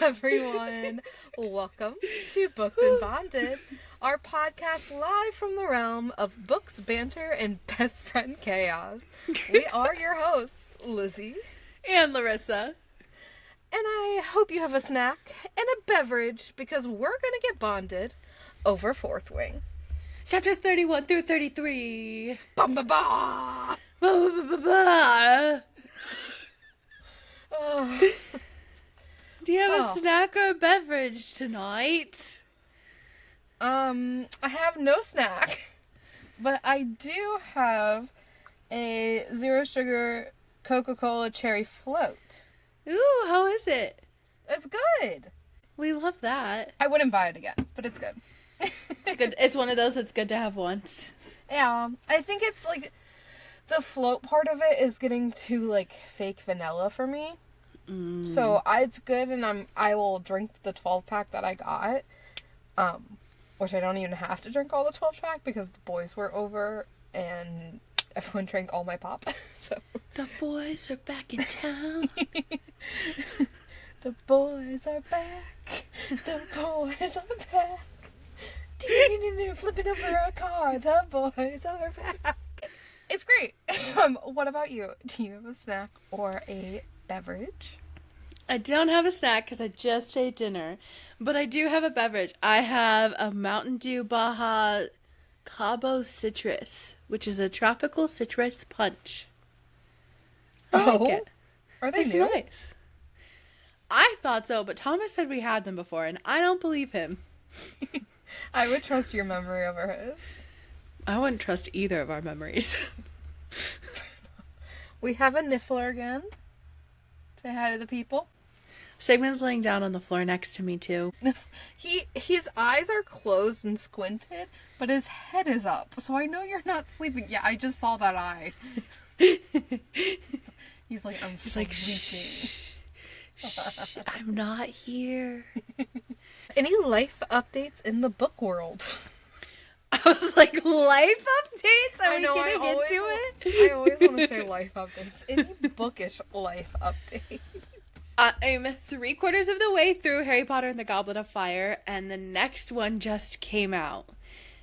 everyone. Welcome to Booked and Bonded, our podcast live from the realm of books, banter, and best friend chaos. We are your hosts, Lizzie and Larissa. And I hope you have a snack and a beverage because we're going to get bonded over Fourth Wing. Chapters 31 through 33. Ba ba ba! Ba ba ba ba. Do you have a snack or a beverage tonight? I have no snack, but I do have a zero sugar Coca-Cola cherry float. Ooh, how is it? It's good. We love that. I wouldn't buy it again, but it's good. It's good. It's one of those that's good to have once. Yeah, I think it's like the float part of it is getting too like fake vanilla for me. So it's good, and I will drink the 12-pack that I got, which I don't even have to drink all the 12-pack because the boys were over and everyone drank all my pop. So the boys are back in town. The boys are back. The boys are back. Flipping over a car. The boys are back. It's great. What about you? Do you have a snack or a beverage? I don't have a snack because I just ate dinner, but I do have a beverage. I have a Mountain Dew Baja Cabo Citrus, which is a tropical citrus punch. I like it. Are they new? Nice. I thought so, but Thomas said we had them before, and I don't believe him. I would trust your memory over his. I wouldn't trust either of our memories. We have a Niffler again. Say hi to the people. Sigmund's laying down on the floor next to me, too. His eyes are closed and squinted, but his head is up, so I know you're not sleeping. Yeah, I just saw that eye. He's like, I'm sleeping. Shh, I'm not here. Any life updates in the book world? I was like, life updates? Are we getting into it? I always want to say life updates. Any bookish life updates? I'm 3/4 of the way through Harry Potter and the Goblet of Fire, and the next one just came out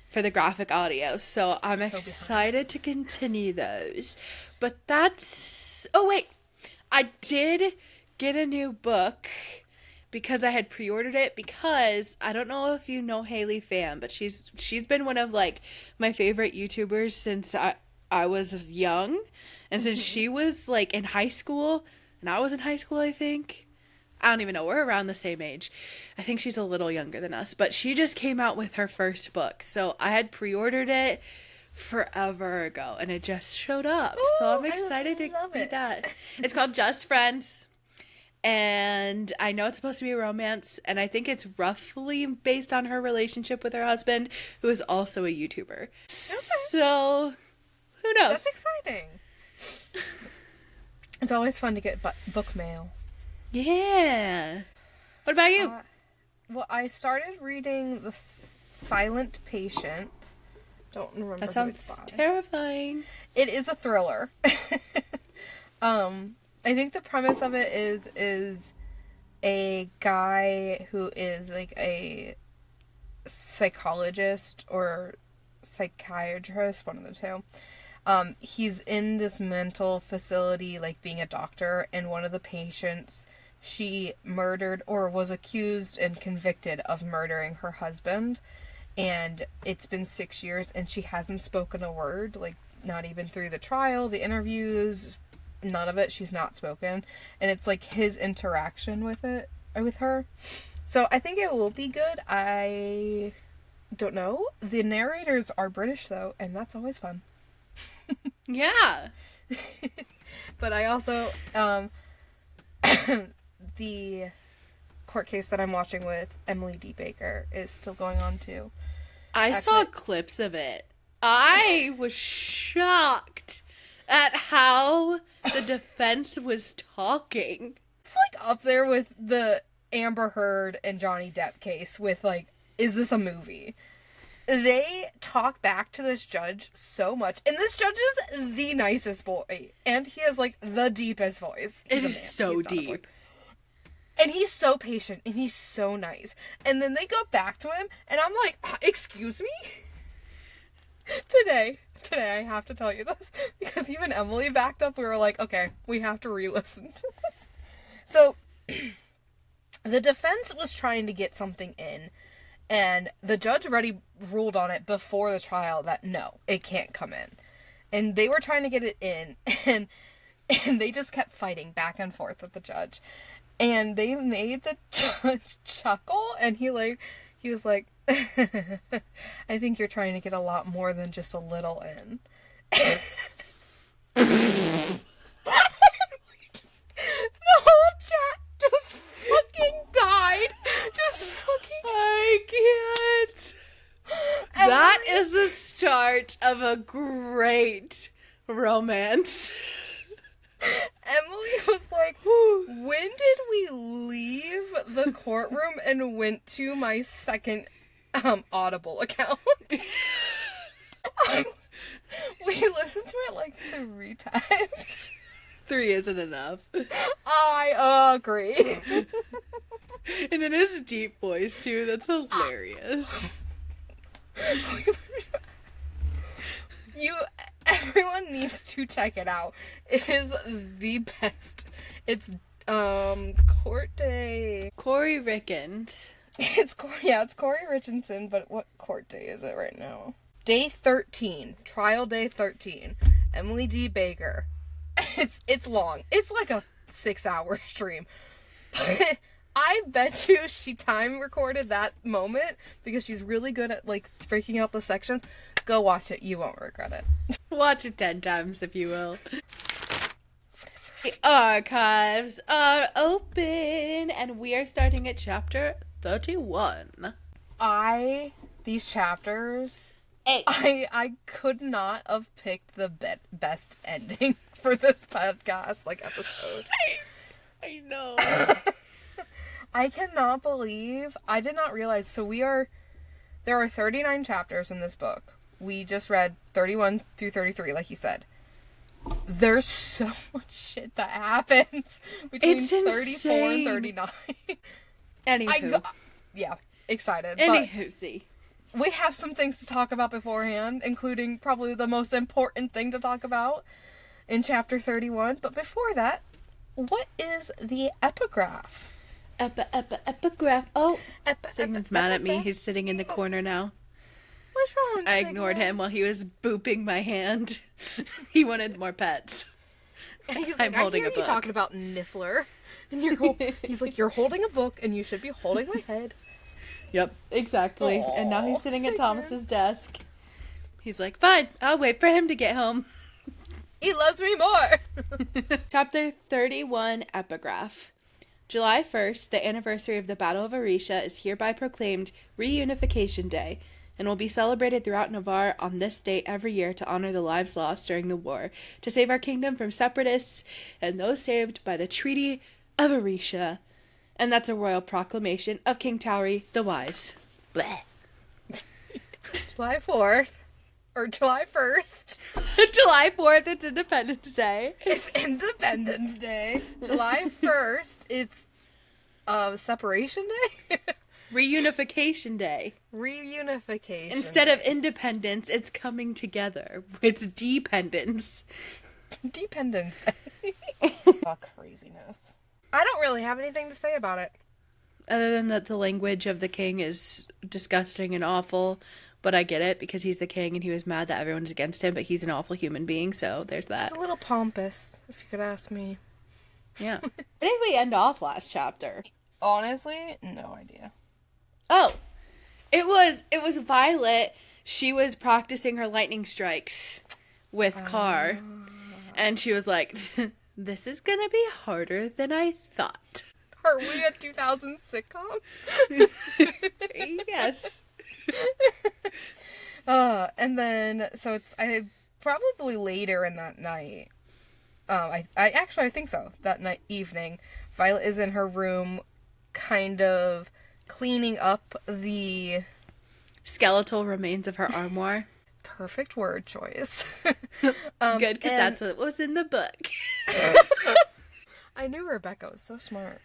for the graphic audio, so I'm excited to continue those. But that's... Oh, wait. I did get a new book because I had pre-ordered it because I don't know if you know Haley Pham, but she's been one of like my favorite YouTubers since I was young, and since she was like in high school and I was in high school, I think. I don't even know, we're around the same age. I think she's a little younger than us, but she just came out with her first book, so I had pre-ordered it forever ago and it just showed up. Ooh, so I'm excited to read that. It's called Just Friends. And I know it's supposed to be a romance, and I think it's roughly based on her relationship with her husband, who is also a YouTuber. Okay. So, who knows? That's exciting. It's always fun to get book mail. Yeah. What about you? Well, I started reading The Silent Patient. Don't remember that sounds terrifying. It is a thriller. I think the premise of it is a guy who is like a psychologist or psychiatrist, one of the two. He's in this mental facility, like being a doctor, and one of the patients, she murdered or was accused and convicted of murdering her husband. And it's been 6 years and she hasn't spoken a word, like not even through the trial, the interviews, none of it. She's not spoken, and it's like his interaction with her. So I think it will be good. I don't know. The narrators are British though, and that's always fun. Yeah. But I also the court case that I'm watching with Emily D. Baker is still going on too. I saw clips of it. I was shocked at how the defense was talking. It's like up there with the Amber Heard and Johnny Depp case with like, is this a movie? They talk back to this judge so much, and this judge is the nicest boy, and he has like the deepest voice. It is so deep. And he's so patient, and he's so nice. And then they go back to him, and I'm like, excuse me? Today, I have to tell you this, because even Emily backed up. We were like, okay, we have to re-listen to this. So, the defense was trying to get something in, and the judge already ruled on it before the trial that no, it can't come in. And they were trying to get it in, and they just kept fighting back and forth with the judge. And they made the judge chuckle, and he was like, I think you're trying to get a lot more than just a little in. The whole chat just fucking died. Just fucking... I can't. That is the start of a great romance. Emily was like, when did we leave the courtroom and went to my second Audible account? We listened to it like 3 times. 3 isn't enough. I agree. And in his deep voice, too. That's hilarious. Everyone needs to check it out. It is the best. It's court day. Corey Rickens. It's Corey Richardson, but what court day is it right now? Day 13. Trial day 13. Emily D. Baker. It's long. It's like a 6-hour stream. But I bet you she time recorded that moment because she's really good at like breaking out the sections. Go watch it. You won't regret it. Watch it 10 times, if you will. The archives are open, and we are starting at chapter 31. These chapters, 8. I could not have picked the best ending for this podcast, episode. I know. I cannot believe, I did not realize, there are 39 chapters in this book. We just read 31 through 33, like you said. There's so much shit that happens between 34 and 39. Anywho. Yeah, excited. Anywho. We have some things to talk about beforehand, including probably the most important thing to talk about in chapter 31. But before that, what is the epigraph? Epigraph. Oh, Sigmund's mad at me. He's sitting in the corner now. What's wrong, I ignored him while he was booping my hand. He wanted more pets. And he's like, I'm holding a book. You talking about Niffler. And he's like, you're holding a book and you should be holding my head. Yep, exactly. Aww, and now he's sitting at Thomas's desk. He's like, fine, I'll wait for him to get home. He loves me more. Chapter 31, Epigraph. July 1st, the anniversary of the Battle of Arisha, is hereby proclaimed Reunification Day, and will be celebrated throughout Navarre on this date every year to honor the lives lost during the war, to save our kingdom from separatists and those saved by the Treaty of Arisha. And that's a royal proclamation of King Tauri the Wise. Bleh. July 4th. Or July 1st. July 4th, it's Independence Day. It's Independence Day. July 1st, it's Separation Day? Reunification Day. Reunification. Instead of independence, it's coming together. It's dependence. Dependence Day. Oh, craziness. I don't really have anything to say about it. Other than that the language of the king is disgusting and awful, but I get it because he's the king and he was mad that everyone's against him, but he's an awful human being, so there's that. It's a little pompous, if you could ask me. Yeah. Where did we end off last chapter? Honestly, no idea. Oh, it was Violet. She was practicing her lightning strikes with Carr, and she was like, this is gonna be harder than I thought. Are we a 2000 sitcom? Yes. And then, so I probably later in that night, I think so, that evening, Violet is in her room kind of cleaning up the skeletal remains of her armoire. Perfect word choice. Good, because that's what was in the book. I knew Rebecca was so smart.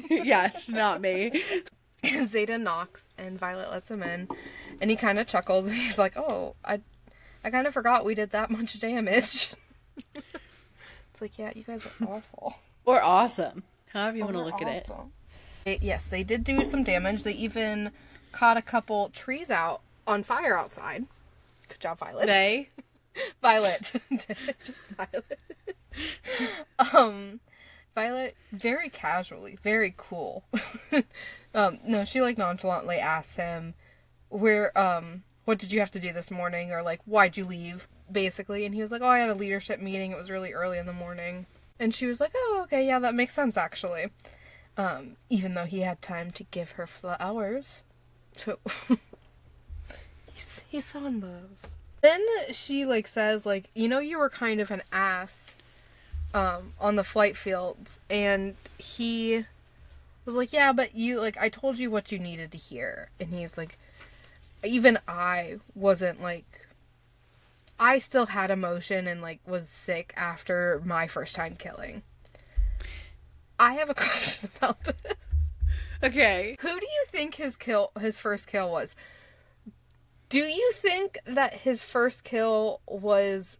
Yes, not me. And Xaden knocks, and Violet lets him in, and he kind of chuckles, and he's like, oh, I kind of forgot we did that much damage. It's like, yeah, you guys are awful. Or awesome. However you want to look at it. Yes, they did do some damage. They even caught a couple trees out on fire outside. Good job, Violet. They? Violet. Just Violet. Violet, very casually, very cool. No, she like nonchalantly asks him, what did you have to do this morning? Or like, why'd you leave? Basically. And he was like, oh, I had a leadership meeting. It was really early in the morning. And she was like, oh, okay, yeah, that makes sense, actually. Even though he had time to give her flowers. So, he's so in love. Then she, like, says, like, you know, you were kind of an ass, on the flight fields. And he was like, yeah, but you, like, I told you what you needed to hear. And he's like, even I wasn't, like, I still had emotion and, like, was sick after my first time killing. I have a question about this. Okay. Who do you think his first kill was? Do you think that his first kill was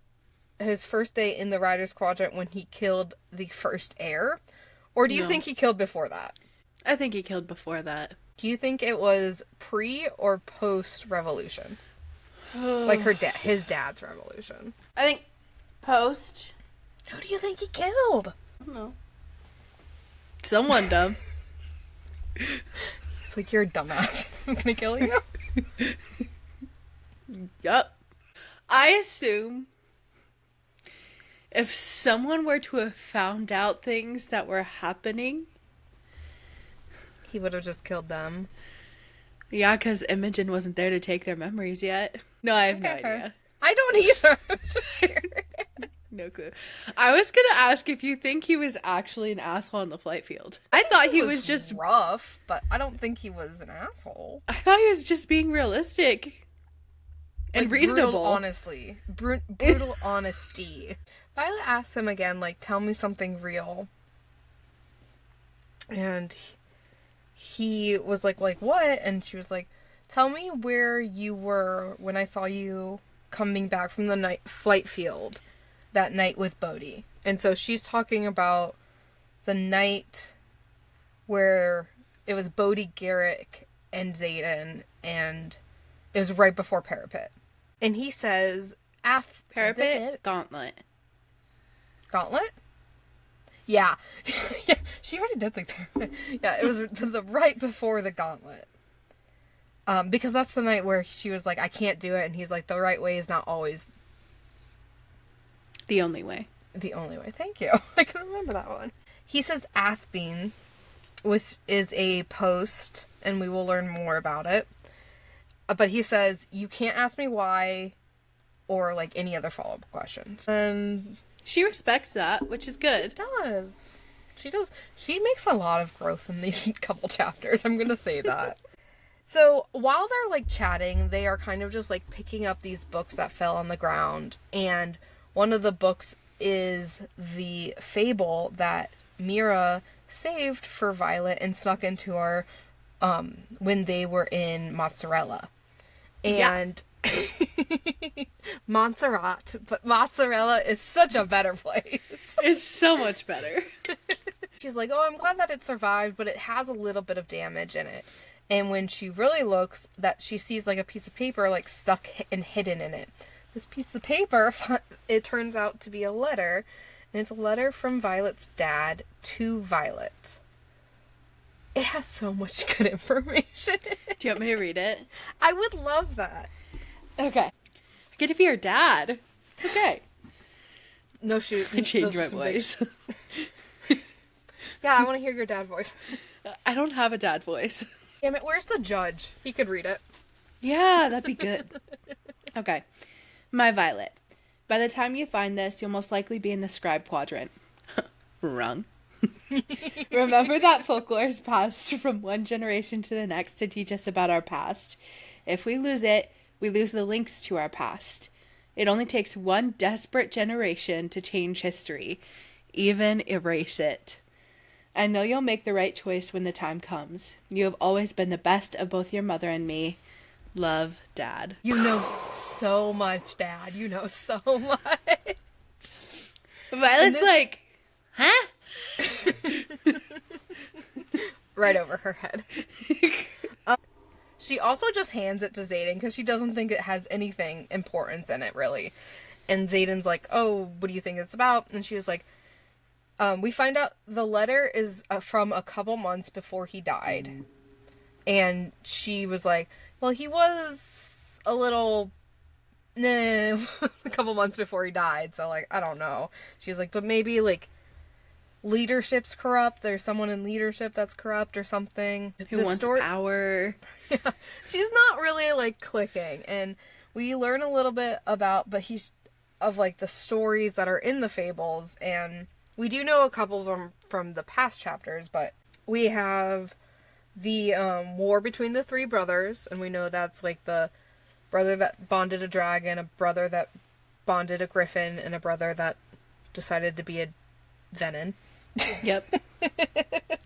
his first day in the Riders Quadrant when he killed the first heir? Or do you think he killed before that? I think he killed before that. Do you think it was pre or post revolution? Like his dad's revolution. I think post. Who do you think he killed? I don't know. Someone dumb. He's like, you're a dumbass. I'm gonna kill you. Yup. I assume if someone were to have found out things that were happening, he would have just killed them. Yeah, because Imogen wasn't there to take their memories yet. No, I have no idea. I don't either. I was just scared. No clue. I was gonna ask if you think he was actually an asshole on the flight field. I thought he was just rough, but I don't think he was an asshole. I thought he was just being realistic and like, reasonable. Brutal honesty. Violet asks him again, like, tell me something real. And he was like, what? And she was like, tell me where you were when I saw you coming back from the flight field that night with Bodhi. And so she's talking about the night where it was Bodhi, Garrick, and Xaden, and it was right before Parapet. And he says, Parapet? Gauntlet. Gauntlet? Yeah. Yeah, she already did think Parapet. Yeah, it was the right before the Gauntlet. Because that's the night where she was like, I can't do it, and he's like, the right way is not always the only way. The only way. Thank you. I can remember that one. He says Athbean, which is a post, and we will learn more about it. But he says, you can't ask me why, or like any other follow-up questions. And she respects that, which is good. She does. She makes a lot of growth in these couple chapters. I'm going to say that. So while they're like chatting, they are kind of just like picking up these books that fell on the ground. And one of the books is the fable that Mira saved for Violet and snuck into her when they were in Mozzarella. And Montserrat, but Mozzarella is such a better place. It's so much better. She's like, oh, I'm glad that it survived, but it has a little bit of damage in it. And when she really looks, that she sees like a piece of paper like stuck and hidden in it. This piece of paper, it turns out to be a letter, and it's a letter from Violet's dad to Violet. It has so much good information. Do you want me to read it? I would love that. Okay. I get to be your dad. Okay. No shoot. I changed my voice. Yeah, I want to hear your dad voice. I don't have a dad voice. Damn it, where's the judge? He could read it. Yeah, that'd be good. Okay. My Violet. By the time you find this, you'll most likely be in the scribe quadrant. Wrong. Remember that folklore is passed from one generation to the next to teach us about our past. If we lose it, we lose the links to our past. It only takes one desperate generation to change history, even erase it. I know you'll make the right choice when the time comes. You have always been the best of both your mother and me. Love, Dad. You know so much, Dad. You know so much. Violet's like, huh? Right over her head. She also just hands it to Xaden because she doesn't think it has anything importance in it, really. And Xaden's like, oh, what do you think it's about? And she was like, we find out the letter is from a couple months before he died. And she was like, well, he was a little... a couple months before he died, so, like, I don't know. She's like, but maybe, like, leadership's corrupt. There's someone in leadership that's corrupt or something. Who wants power. Yeah, she's not really, like, clicking. And we learn a little bit about, like, the stories that are in the fables, and we do know a couple of them from the past chapters, but we have the war between the three brothers, and we know that's, like, the brother that bonded a dragon, a brother that bonded a griffin, and a brother that decided to be a venin. Yep.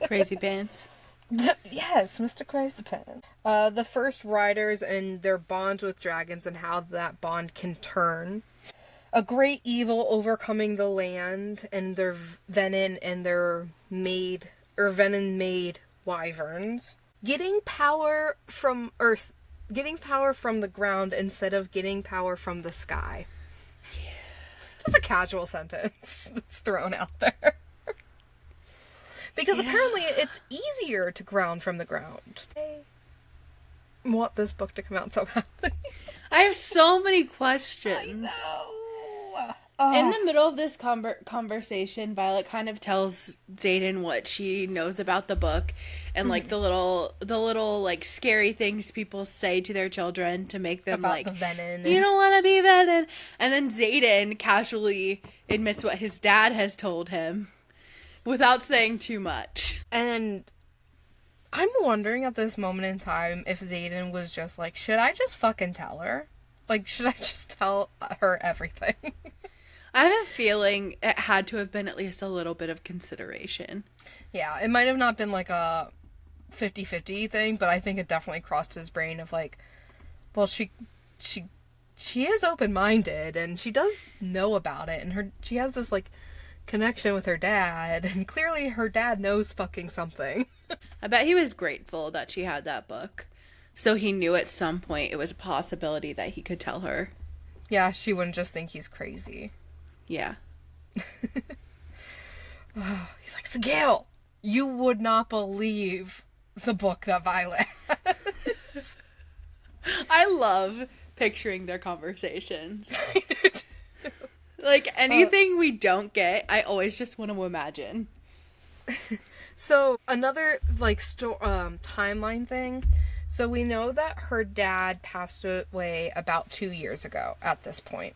Crazy pants. Yes, Mr. Crazy Pants. The first riders and their bonds with dragons and how that bond can turn. A great evil overcoming the land and their venin and their venin-made wyverns. Getting power from earth. Getting power from the ground instead of getting power from the sky. Yeah. Just a casual sentence that's thrown out there. Because apparently it's easier to ground from the ground. I want this book to come out so badly. I have so many questions. I know. In the middle of this conversation, Violet kind of tells Xaden what she knows about the book and like the little like scary things people say to their children to make them about like the venin. You don't want to be venin. And then Xaden casually admits what his dad has told him without saying too much. And I'm wondering at this moment in time if Xaden was just like, should I just fucking tell her? Like, should I just tell her everything? I have a feeling it had to have been at least a little bit of consideration. Yeah, it might have not been like a 50-50 thing, but I think it definitely crossed his brain of like, well, she is open-minded and she does know about it, and she has this like connection with her dad, and clearly her dad knows fucking something. I bet he was grateful that she had that book. So he knew at some point it was a possibility that he could tell her. Yeah, she wouldn't just think he's crazy. Yeah. He's like, Sigil, you would not believe the book that Violet has. I love picturing their conversations. Like, anything we don't get, I always just want to imagine. So, another, like, timeline thing. So, we know that her dad passed away about 2 years ago at this point.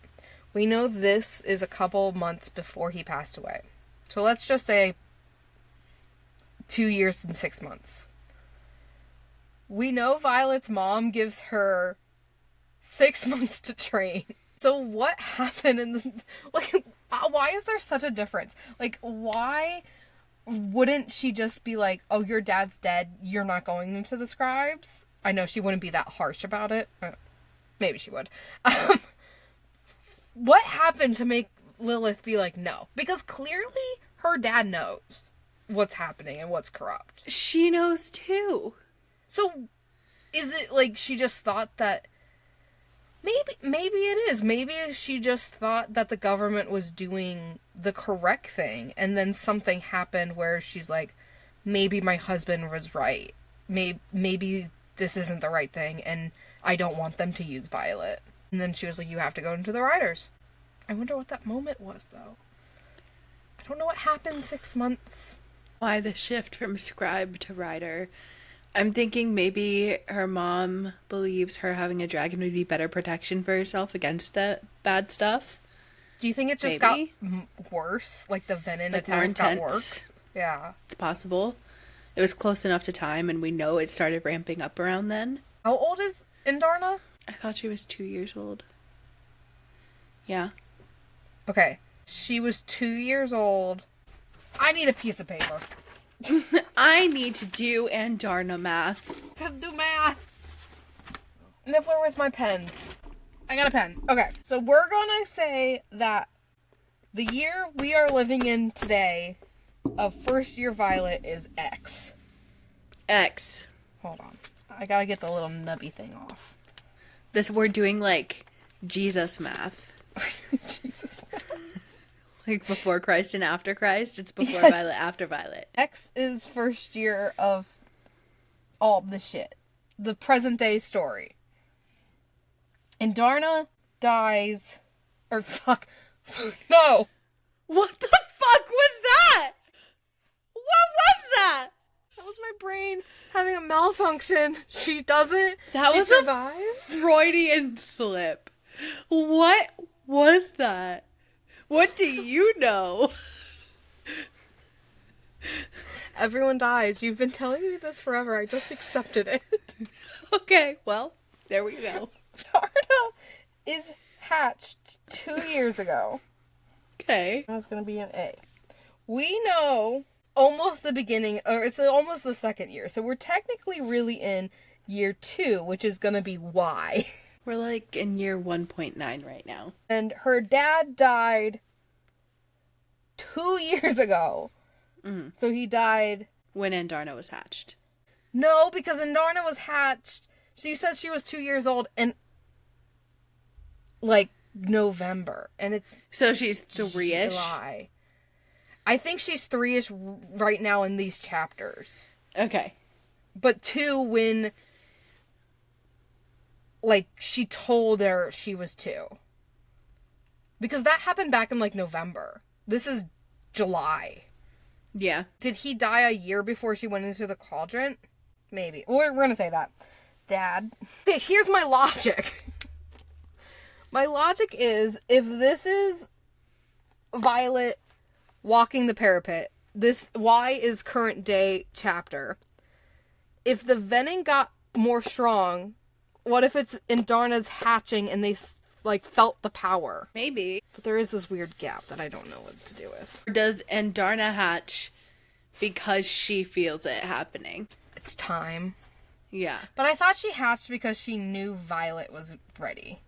We know this is a couple months before he passed away. So, let's just say 2 years and 6 months. We know Violet's mom gives her 6 months to train. So, what happened in the... Like, why is there such a difference? Like, why wouldn't she just be like, oh, your dad's dead, you're not going into the scribes? I know she wouldn't be that harsh about it. Maybe she would. What happened to make Lilith be like, no? Because clearly her dad knows what's happening and what's corrupt. She knows too. So, is it like she just thought that... Maybe it is. Maybe she just thought that the government was doing the correct thing, and then something happened where she's like, maybe my husband was right. Maybe this isn't the right thing, and I don't want them to use Violet. And then she was like, you have to go into the Riders. I wonder what that moment was, though. I don't know what happened 6 months. Why the shift from scribe to rider? I'm thinking maybe her mom believes her having a dragon would be better protection for herself against the bad stuff. Do you think it just got worse? Like the venin like attacks got worse? Yeah. It's possible. It was close enough to time, and we know it started ramping up around then. How old is Indarna? I thought she was 2 years old. Yeah. Okay. She was 2 years old. I need a piece of paper. I need to do Andarna math. Gotta do math. Niffler, where's my pens? I got a pen. Okay, so we're gonna say that the year we are living in today of first year Violet is X. X. Hold on. I gotta get the little nubby thing off. We're doing like Jesus math. Jesus. Like before Christ and after Christ. It's before Violet, after Violet. X is first year of all the shit. The present day story. And Darna dies. Or fuck. No! What the fuck was that? What was that? That was my brain having a malfunction. She doesn't. That she was survives. a Freudian slip. What was that? What do you know? Everyone dies. You've been telling me this forever. I just accepted it. Okay, well, there we go. Darna is hatched 2 years ago. Okay. That's going to be an A. We know almost the beginning, or it's almost the second year. So we're technically really in year 2, which is going to be Y. We're like in year 1.9 right now. And her dad died 2 years ago. Mm. So he died... When Andarna was hatched. No, because Andarna was hatched. She says she was 2 years old in, like, November. And it's... So she's 3-ish? July. I think she's 3-ish right now in these chapters. Okay. But 2 when... Like, she told her she was 2. Because that happened back in, like, November. This is July. Yeah. Did he die a year before she went into the cauldron? Maybe. We're going to say that. Dad. Here's my logic. My logic is, if this is Violet walking the parapet, this Y is current day chapter. If the venom got more strong... What if it's in Darna's hatching and they, like, felt the power? Maybe. But there is this weird gap that I don't know what to do with. Does Andarna hatch because she feels it happening? It's time. Yeah. But I thought she hatched because she knew Violet was ready.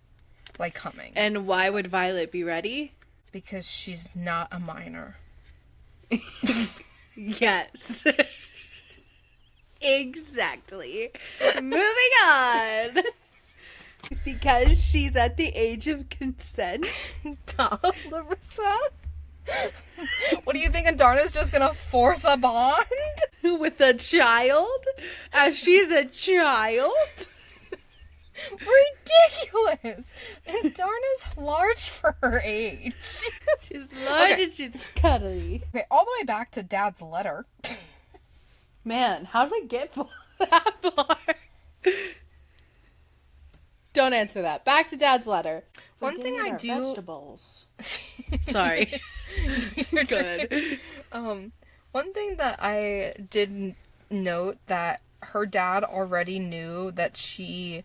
Like, coming. And why would Violet be ready? Because she's not a minor. Yes. Exactly. Moving on. Because she's at the age of consent. Larissa? What do you think Andarna's just gonna force a bond? With a child? As she's a child? Ridiculous! Andarna's large for her age. She's large and she's cuddly. Okay, all the way back to Dad's letter. Man, how did we get that far? Don't answer that. Back to Dad's letter. One thing I do... Vegetables. Sorry. You're good. One thing that I did note that her dad already knew that she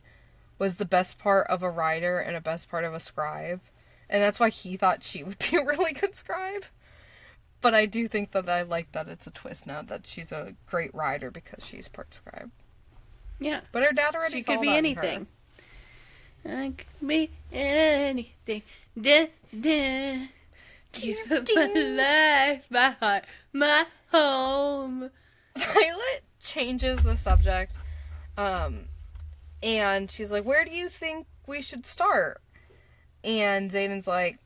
was the best part of a writer and a best part of a scribe. And that's why he thought she would be a really good scribe. But I do think that I like that it's a twist now that she's a great writer because she's part scribe. Yeah. But her dad already She saw could be that in anything. her. I could be anything. Da, da. Give up my life, my heart, my home. Violet changes the subject. And she's like, where do you think we should start? And Xaden's like,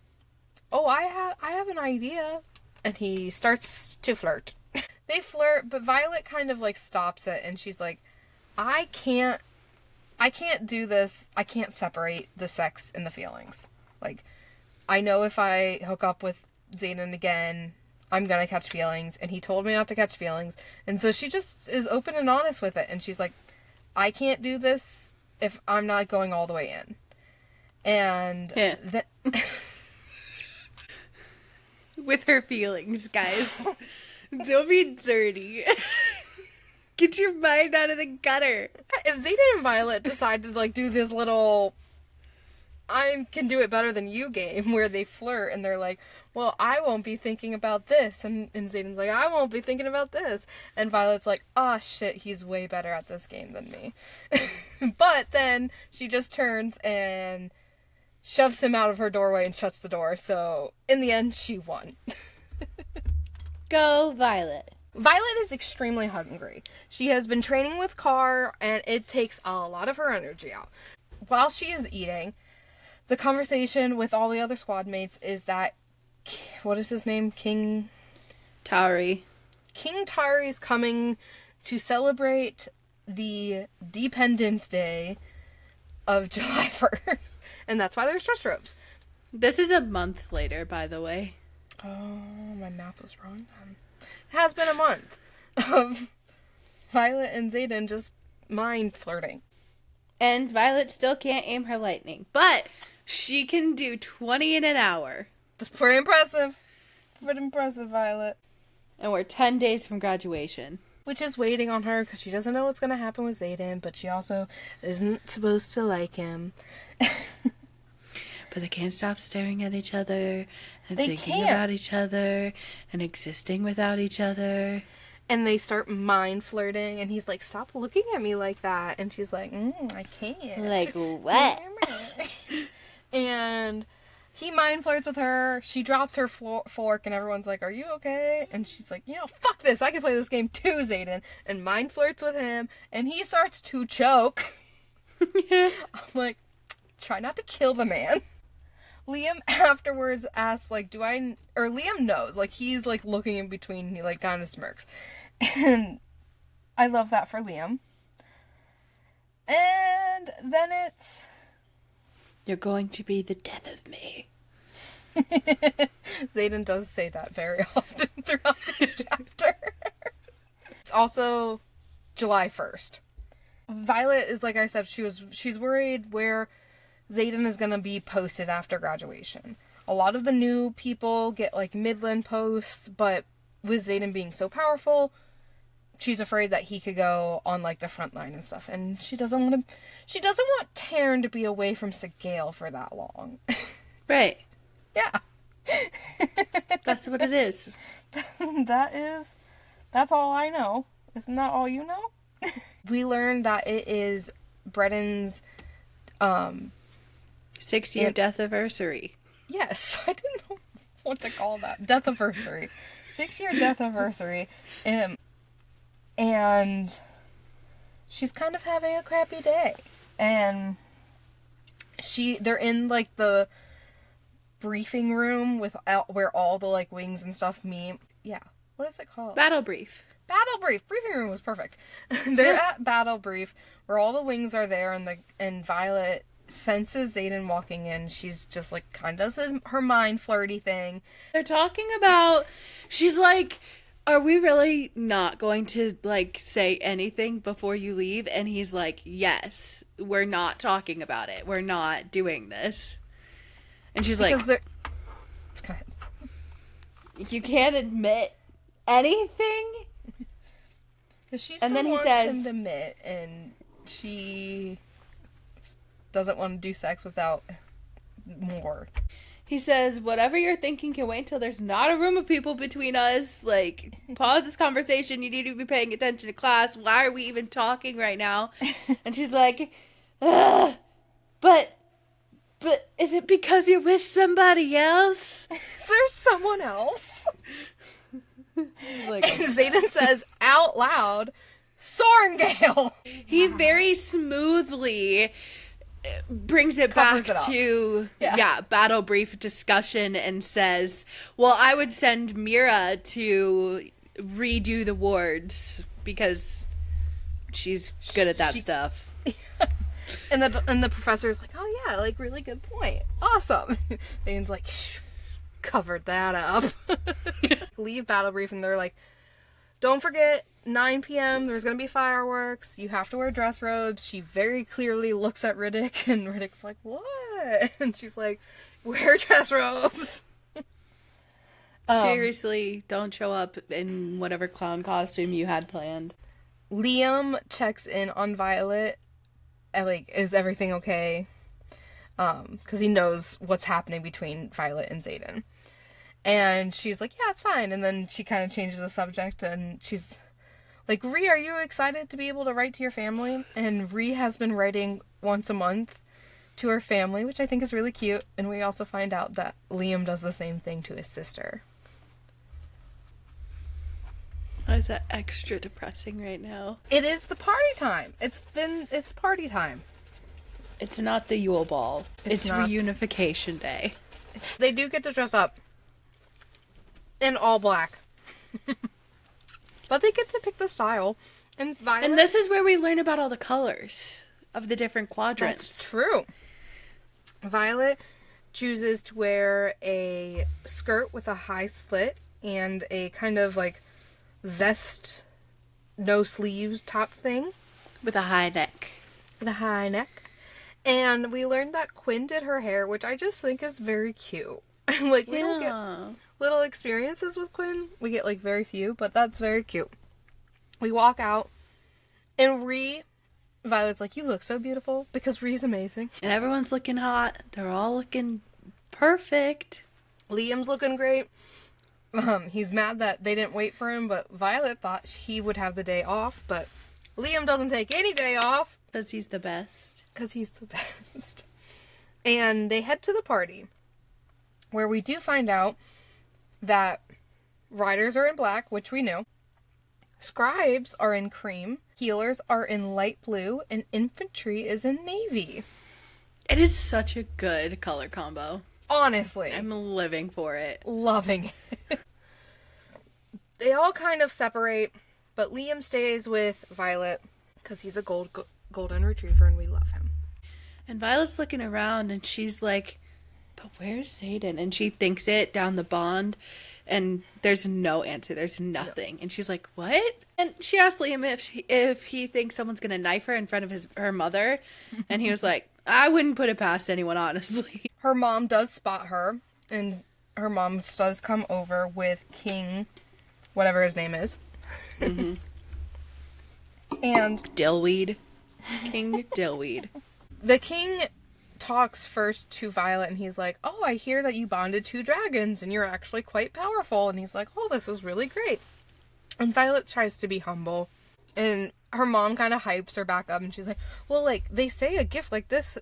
oh, I have an idea. And he starts to flirt. They flirt, but Violet kind of, like, stops it, and she's like, I can't do this. I can't separate the sex and the feelings. Like, I know if I hook up with Xaden again, I'm gonna catch feelings, and he told me not to catch feelings. And so she just is open and honest with it, and she's like, I can't do this if I'm not going all the way in. And... Yeah. With her feelings, guys. Don't be dirty. Get your mind out of the gutter. If Xaden and Violet decide to, like, do this little I can do it better than you game, where they flirt and they're like, well, I won't be thinking about this. And Xaden's like, I won't be thinking about this. And Violet's like, oh shit, he's way better at this game than me. But then she just turns and shoves him out of her doorway and shuts the door. So in the end, she won. Go Violet. Violet is extremely hungry. She has been training with Carr, and it takes a lot of her energy out. While she is eating, the conversation with all the other squad mates is that, what is his name? King Tauri. King Tauri is coming to celebrate the Dependence Day of July 1st. And that's why there's dress robes. This is a month later, by the way. Oh, my math was wrong then. It has been a month of Violet and Xaden just mind flirting. And Violet still can't aim her lightning. But she can do 20 in an hour. That's pretty impressive. Pretty impressive, Violet. And we're 10 days from graduation. Which is waiting on her because she doesn't know what's going to happen with Xaden, but she also isn't supposed to like him. But they can't stop staring at each other and thinking about each other and existing without each other. And they start mind flirting, and he's like, stop looking at me like that. And she's like, I can't. Like, what? And he mind flirts with her. She drops her fork, and everyone's like, are you okay? And she's like, fuck this. I can play this game too, Xaden. And mind flirts with him, and he starts to choke. I'm like, try not to kill the man. Liam afterwards asks, like, Liam knows, like, he's, like, looking in between, he, like, kind of smirks. And I love that for Liam. And then it's... You're going to be the death of me. Xaden does say that very often throughout these chapters. It's also July 1st. Violet is, like I said, she's worried where Xaden is going to be posted after graduation. A lot of the new people get, like, Midland posts, but with Xaden being so powerful, she's afraid that he could go on, like, the front line and stuff. And she doesn't want Taryn to be away from Sigale for that long. Right. Yeah. That's what it is. That's all I know. Isn't that all you know? We learned that it is Breden's, 6-year death anniversary. Yes, I didn't know what to call that. Death anniversary. 6-year death anniversary. And she's kind of having a crappy day. And they're in, like, the briefing room where all the, like, wings and stuff meet. Yeah. What is it called? Battle brief. Battle brief. Briefing room was perfect. They're at battle brief where all the wings are there, and Violet senses Xaden walking in. She's just, like, kind of does her mind flirty thing. They're talking about, she's like, are we really not going to, like, say anything before you leave? And he's like, yes, we're not talking about it. We're not doing this. And she's like, go ahead. You can't admit anything? She still wants him to admit, and she doesn't want to do sex without more. He says, whatever you're thinking can wait until there's not a room of people between us. Like, pause this conversation. You need to be paying attention to class. Why are we even talking right now? And she's like, ugh, but is it because you're with somebody else? Is there someone else? Like, and Xaden says out loud, Sorengale! He very smoothly brings it back to battle brief discussion and says, well, I would send Mira to redo the wards because she's good at that stuff. And the professor's like, oh yeah, like, really good point. Awesome. Dane's like, covered that up. Leave battle brief, and they're like, don't forget, 9 p.m. there's gonna be fireworks. You have to wear dress robes. She very clearly looks at Riddick, and Riddick's like, what? And she's like, wear dress robes. Seriously, don't show up in whatever clown costume you had planned. Liam checks in on Violet. Like, is everything okay? because he knows what's happening between Violet and Xaden. And she's like, yeah, it's fine. And then she kind of changes the subject, and she's like, Rhee, are you excited to be able to write to your family? And Rhee has been writing once a month to her family, which I think is really cute. And we also find out that Liam does the same thing to his sister. Why is that extra depressing right now? It is the party time. It's party time. It's not the Yule Ball. It's not. Reunification Day. They do get to dress up in all black. But they get to pick the style. And Violet... And this is where we learn about all the colors of the different quadrants. That's true. Violet chooses to wear a skirt with a high slit and a kind of like vest, no sleeves top thing. With a high neck. With a high neck. And we learned that Quinn did her hair, which I just think is very cute. Like, we don't get little experiences with Quinn. We get, like, very few, but that's very cute. We walk out, and Violet's like, you look so beautiful, because Rhee's amazing. And everyone's looking hot. They're all looking perfect. Liam's looking great. He's mad that they didn't wait for him, but Violet thought he would have the day off, but Liam doesn't take any day off. Because he's the best. Because he's the best. And they head to the party, where we do find out that riders are in black, which we knew. Scribes are in cream. Healers are in light blue. And infantry is in navy. It is such a good color combo. Honestly. I'm living for it. Loving it. They all kind of separate, but Liam stays with Violet because he's a golden retriever and we love him. And Violet's looking around and she's like, but where's Xaden? And she thinks it down the bond and there's no answer. There's nothing. No. And she's like, what? And she asked Liam if he thinks someone's going to knife her in front of her mother. And he was like, I wouldn't put it past anyone, honestly. Her mom does spot her, and her mom does come over with King, whatever his name is. Mm-hmm. And Dillweed. King Dillweed. The king talks first to Violet, and he's like, oh, I hear that you bonded 2 dragons, and you're actually quite powerful. And he's like, oh, this is really great. And Violet tries to be humble, and her mom kind of hypes her back up, and she's like, well, like, they say a gift like this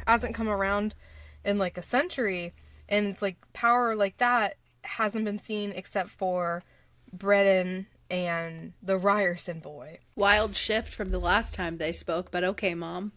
hasn't come around in, like, a century, and it's, like, power like that hasn't been seen except for Breton and the Ryerson boy. Wild shift from the last time they spoke, but okay, Mom.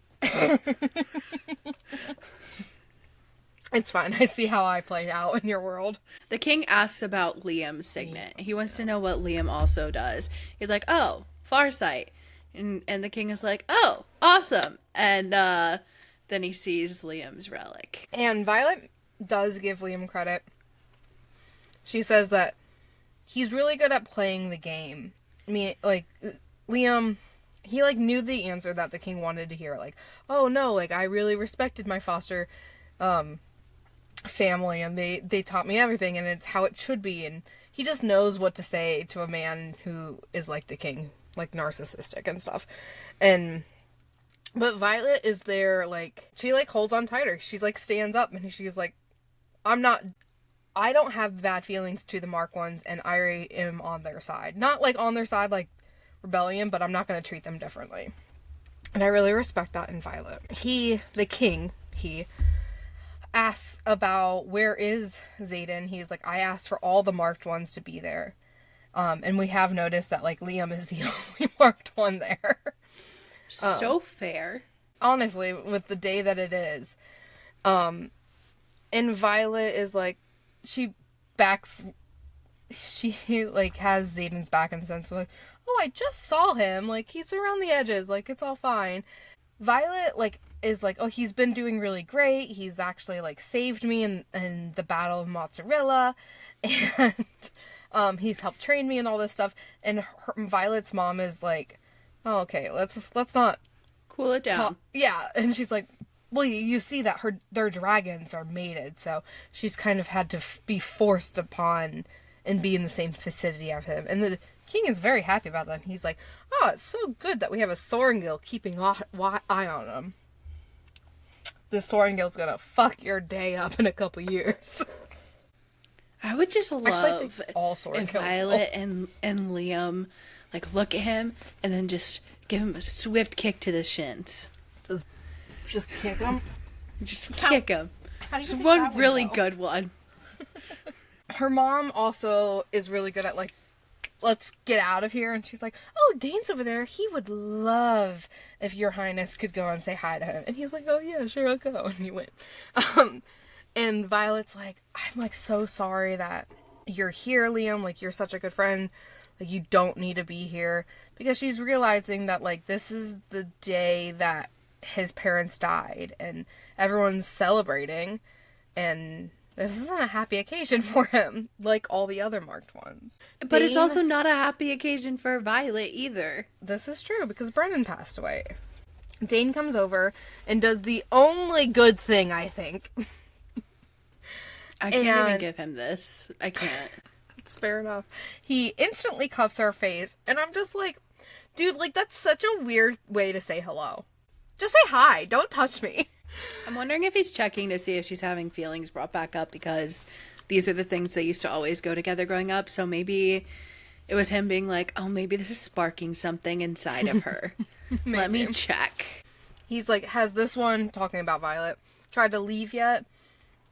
It's fine. I see how I played out in your world. The king asks about Liam's signet. He wants to know what Liam also does. He's like, oh, Farsight. And the king is like, oh, awesome. And then he sees Liam's relic. And Violet does give Liam credit. She says that he's really good at playing the game. I mean, like, Liam, he, like, knew the answer that the king wanted to hear. Like, oh, no, like, I really respected my foster family, and they taught me everything, and it's how it should be. And he just knows what to say to a man who is like the king, like, narcissistic and stuff. But Violet is there, like, she, like, holds on tighter. She's, like, stands up, and she's like, I don't have bad feelings to the Mark ones, and I am on their side. Not, like, on their side, like, rebellion, but I'm not going to treat them differently. And I really respect that in Violet. The king, asks about where is Xaden. He's like, I asked for all the marked ones to be there. And we have noticed that, like, Liam is the only marked one there. So fair. Honestly, with the day that it is. And Violet is like, she has Xaden's back in the sense of like, oh, I just saw him. Like, he's around the edges. Like, it's all fine. Violet, like, is like, oh, he's been doing really great. He's actually, like, saved me in the Battle of Mozzarella. And he's helped train me and all this stuff. And Violet's mom is like, oh, okay, let's not cool it down. Yeah. And she's like, well, you see that their dragons are mated, so she's kind of had to be forced upon and be in the same vicinity of him. And the king is very happy about that. He's like, oh, it's so good that we have a Sorengil keeping eye on him. this Sorrengail's gonna fuck your day up in a couple years. I would just love all if Violet and Liam, like, look at him and then just give him a swift kick to the shins. Just kick him? Just kick him. Just one really good one. Her mom also is really good at, like, let's get out of here. And she's like, oh, Dain's over there. He would love if your highness could go and say hi to him. And he's like, oh, yeah, sure, I'll go. And he went. And Violet's like, I'm, like, so sorry that you're here, Liam. Like, you're such a good friend. Like, you don't need to be here. Because she's realizing that, like, this is the day that his parents died. And everyone's celebrating. And this isn't a happy occasion for him, like all the other marked ones. But Dain, it's also not a happy occasion for Violet either. This is true, because Brennan passed away. Dain comes over and does the only good thing, I think. I can't even give him this. I can't. It's fair enough. He instantly cups her face, and I'm just like, dude, like, that's such a weird way to say hello. Just say hi. Don't touch me. I'm wondering if he's checking to see if she's having feelings brought back up, because these are the things that used to always go together growing up. So maybe it was him being like, oh, maybe this is sparking something inside of her. Let me check. He's like, has this one, talking about Violet, tried to leave yet?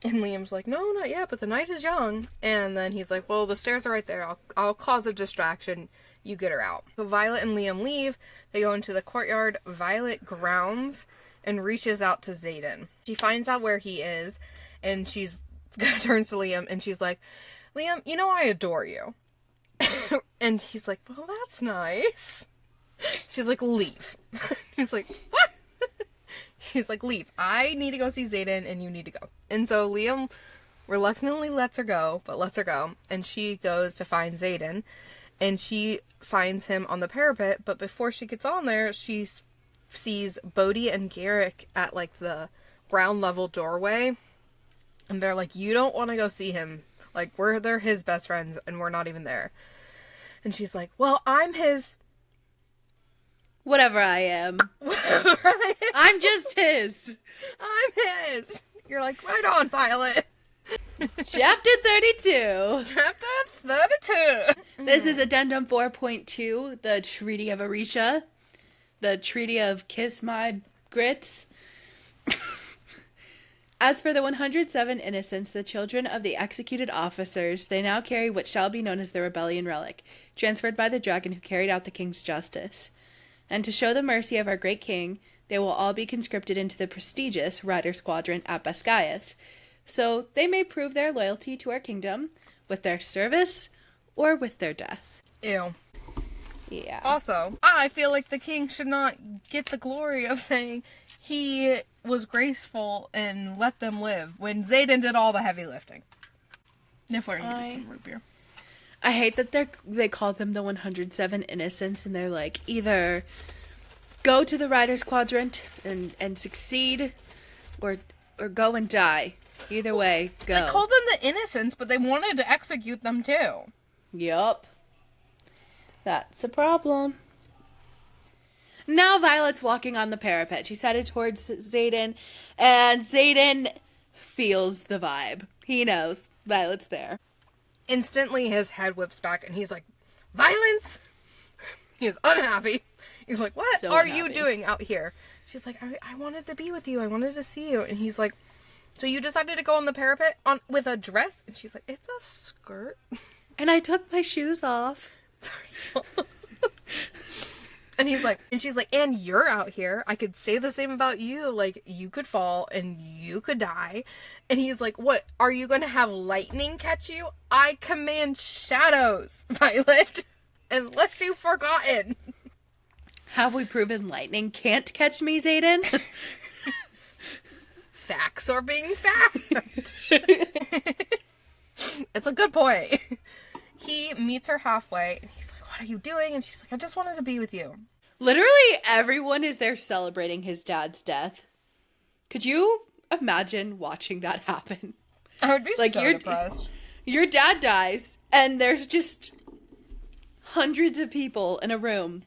And Liam's like, no, not yet, but the night is young. And then he's like, well, the stairs are right there. I'll cause a distraction. You get her out. So Violet and Liam leave. They go into the courtyard. Violet grounds and reaches out to Xaden. She finds out where he is, and she's turns to Liam, and she's like, Liam, you know I adore you. And he's like, well, that's nice. She's like, leave. He's like, what? She's like, leave. I need to go see Xaden, and you need to go. And so Liam reluctantly lets her go, and she goes to find Xaden, and she finds him on the parapet, but before she gets on there, she sees Bodhi and Garrick at, like, the ground level doorway, and they're like, you don't want to go see him. Like, they're his best friends, and we're not even there. And she's like, well, I'm his... Whatever I am. I'm just his. I'm his. You're like, right on, Violet. Chapter 32. Chapter 32. This is Addendum 4.2, the Treaty of Arisha. The Treaty of Kiss My Grits. As for the 107 innocents, the children of the executed officers, they now carry what shall be known as the Rebellion Relic, transferred by the dragon who carried out the king's justice. And to show the mercy of our great king, they will all be conscripted into the prestigious Rider Squadron at Basgiath, so they may prove their loyalty to our kingdom with their service or with their death. Ew. Yeah. Also, I feel like the king should not get the glory of saying he was graceful and let them live when Xaden did all the heavy lifting. Nifler needed some root beer. I hate that they call them the 107 innocents, and they're like, either go to the Riders Quadrant and succeed, or go and die. Either way, go. They called them the innocents, but they wanted to execute them too. Yup. That's a problem. Now Violet's walking on the parapet. She's headed towards Xaden, and Xaden feels the vibe. He knows Violet's there. Instantly, his head whips back, and he's like, violence? He is unhappy. He's like, what are you doing out here? She's like, I wanted to be with you. I wanted to see you. And he's like, so you decided to go on the parapet with a dress? And she's like, it's a skirt. And I took my shoes off. And he's like, and she's like, and you're out here. I could say the same about you. Like, you could fall and you could die. And he's like, what? Are you going to have lightning catch you? I command shadows, Violet. Unless you've forgotten. Have we proven lightning can't catch me, Xaden? Facts are being fact. It's a good point. He meets her halfway. And he's like, what are you doing? And she's like, I just wanted to be with you. Literally everyone is there celebrating his dad's death. Could you imagine watching that happen? I would be like, so depressed. Your dad dies, and there's just hundreds of people in a room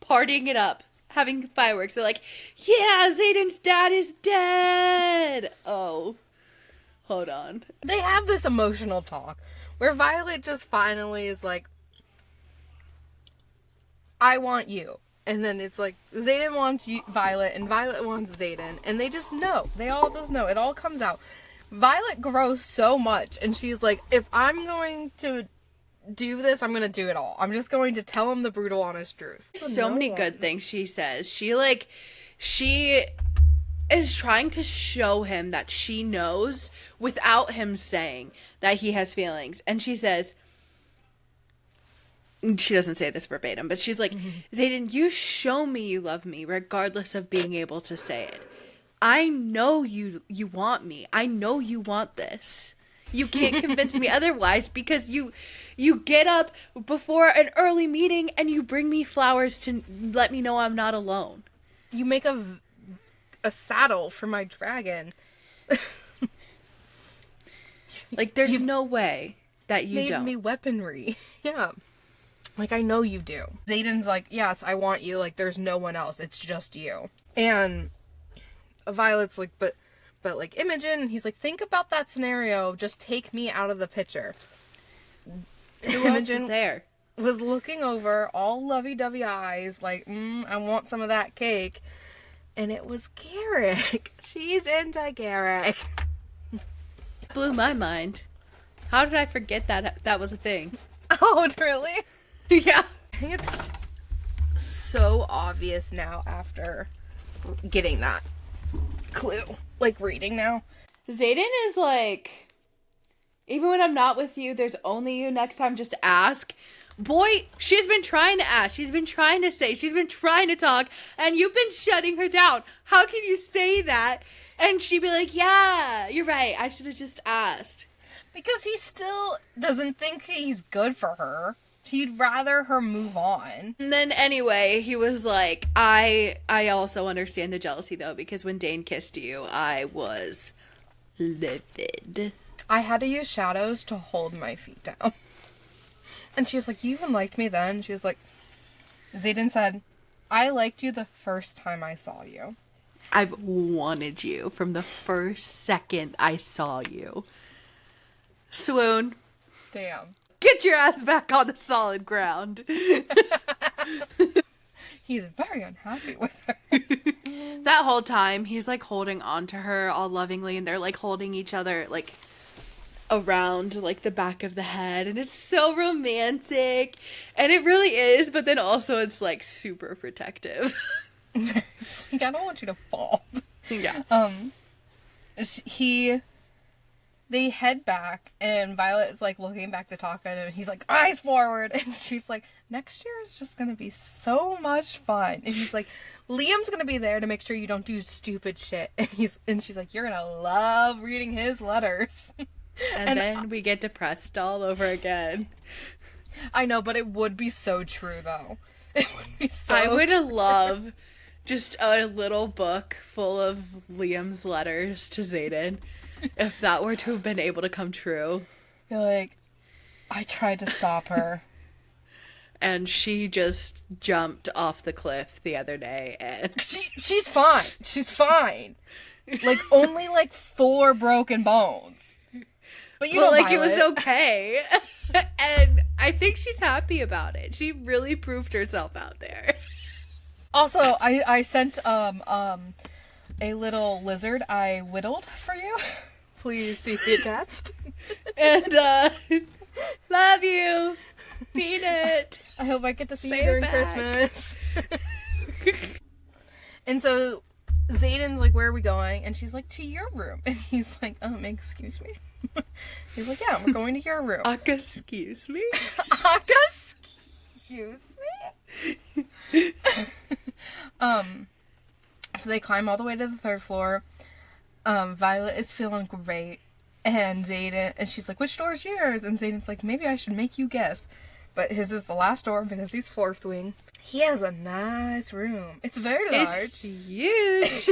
partying it up having fireworks. They're like, yeah, Xaden's dad is dead. Oh, hold on. They have this emotional talk where Violet just finally is like, I want you. And then it's like, Xaden wants Violet, and Violet wants Xaden. And they just know. They all just know. It all comes out. Violet grows so much, and she's like, if I'm going to do this, I'm going to do it all. I'm just going to tell him the brutal, honest truth. So many good things she says. She is trying to show him that she knows without him saying that he has feelings. And she says, she doesn't say this verbatim, but she's like, Xaden, you show me you love me regardless of being able to say it. I know you want me. I know you want this. You can't convince me otherwise, because you get up before an early meeting and you bring me flowers to let me know I'm not alone. You make a saddle for my dragon. Like, there's no way that you made don't. Me weaponry. Yeah. Like, I know you do. Xaden's like, yes, I want you. Like, there's no one else. It's just you. And Violet's like, but like, Imogen, he's like, think about that scenario. Just take me out of the picture. Who else was there? Was looking over, all lovey-dovey eyes, like, I want some of that cake. And it was Garrick. She's into Garrick. Blew my mind. How did I forget that was a thing? Oh, really? Yeah. I think it's so obvious now after getting that clue. Like, reading now. Xaden is like, even when I'm not with you, there's only you. Next time, just ask. Boy, she's been trying to ask. She's been trying to say. She's been trying to talk. And you've been shutting her down. How can you say that? And she'd be like, yeah, you're right. I should have just asked. Because he still doesn't think he's good for her. He'd rather her move on. And then anyway, he was like, I also understand the jealousy, though, because when Dain kissed you, I was livid. I had to use shadows to hold my feet down. And she was like, you even liked me then? She was like, Xaden said, I liked you the first time I saw you. I've wanted you from the first second I saw you. Swoon. Damn. Get your ass back on the solid ground. He's very unhappy with her. That whole time, he's like holding on to her all lovingly, and they're like holding each other like around like the back of the head, and it's so romantic. And it really is, but then also it's like super protective. It's like, I don't want you to fall. Yeah. They head back, and Violet is like looking back to talk at him, and he's like, eyes forward, and she's like, next year is just gonna be so much fun. And he's like, Liam's gonna be there to make sure you don't do stupid shit. And she's like, you're gonna love reading his letters. And then we get depressed all over again. I know, but it would be so true, though. It would be so I would true. love just a little book full of Liam's letters to Xaden. If that were to have been able to come true. You're like, I tried to stop her. And she just jumped off the cliff the other day. And she's fine. She's fine. Like, only like 4 broken bones. But you know, like, Violet. it was okay. And I think she's happy about it. She really proved herself out there. Also, I sent a little lizard I whittled for you. Please see the attached. And love you. Feed it. I hope I get to see Say you during back. Christmas. And so Xaden's like, where are we going? And she's like, to your room. And he's like, excuse me. He's like, yeah, we're going to your room. Excuse me? Excuse me? So they climb all the way to the 3rd floor. Violet is feeling great. And she's like, which door is yours? And Xaden's like, maybe I should make you guess. But his is the last door because he's 4th wing. He has a nice room. It's very large. It's huge.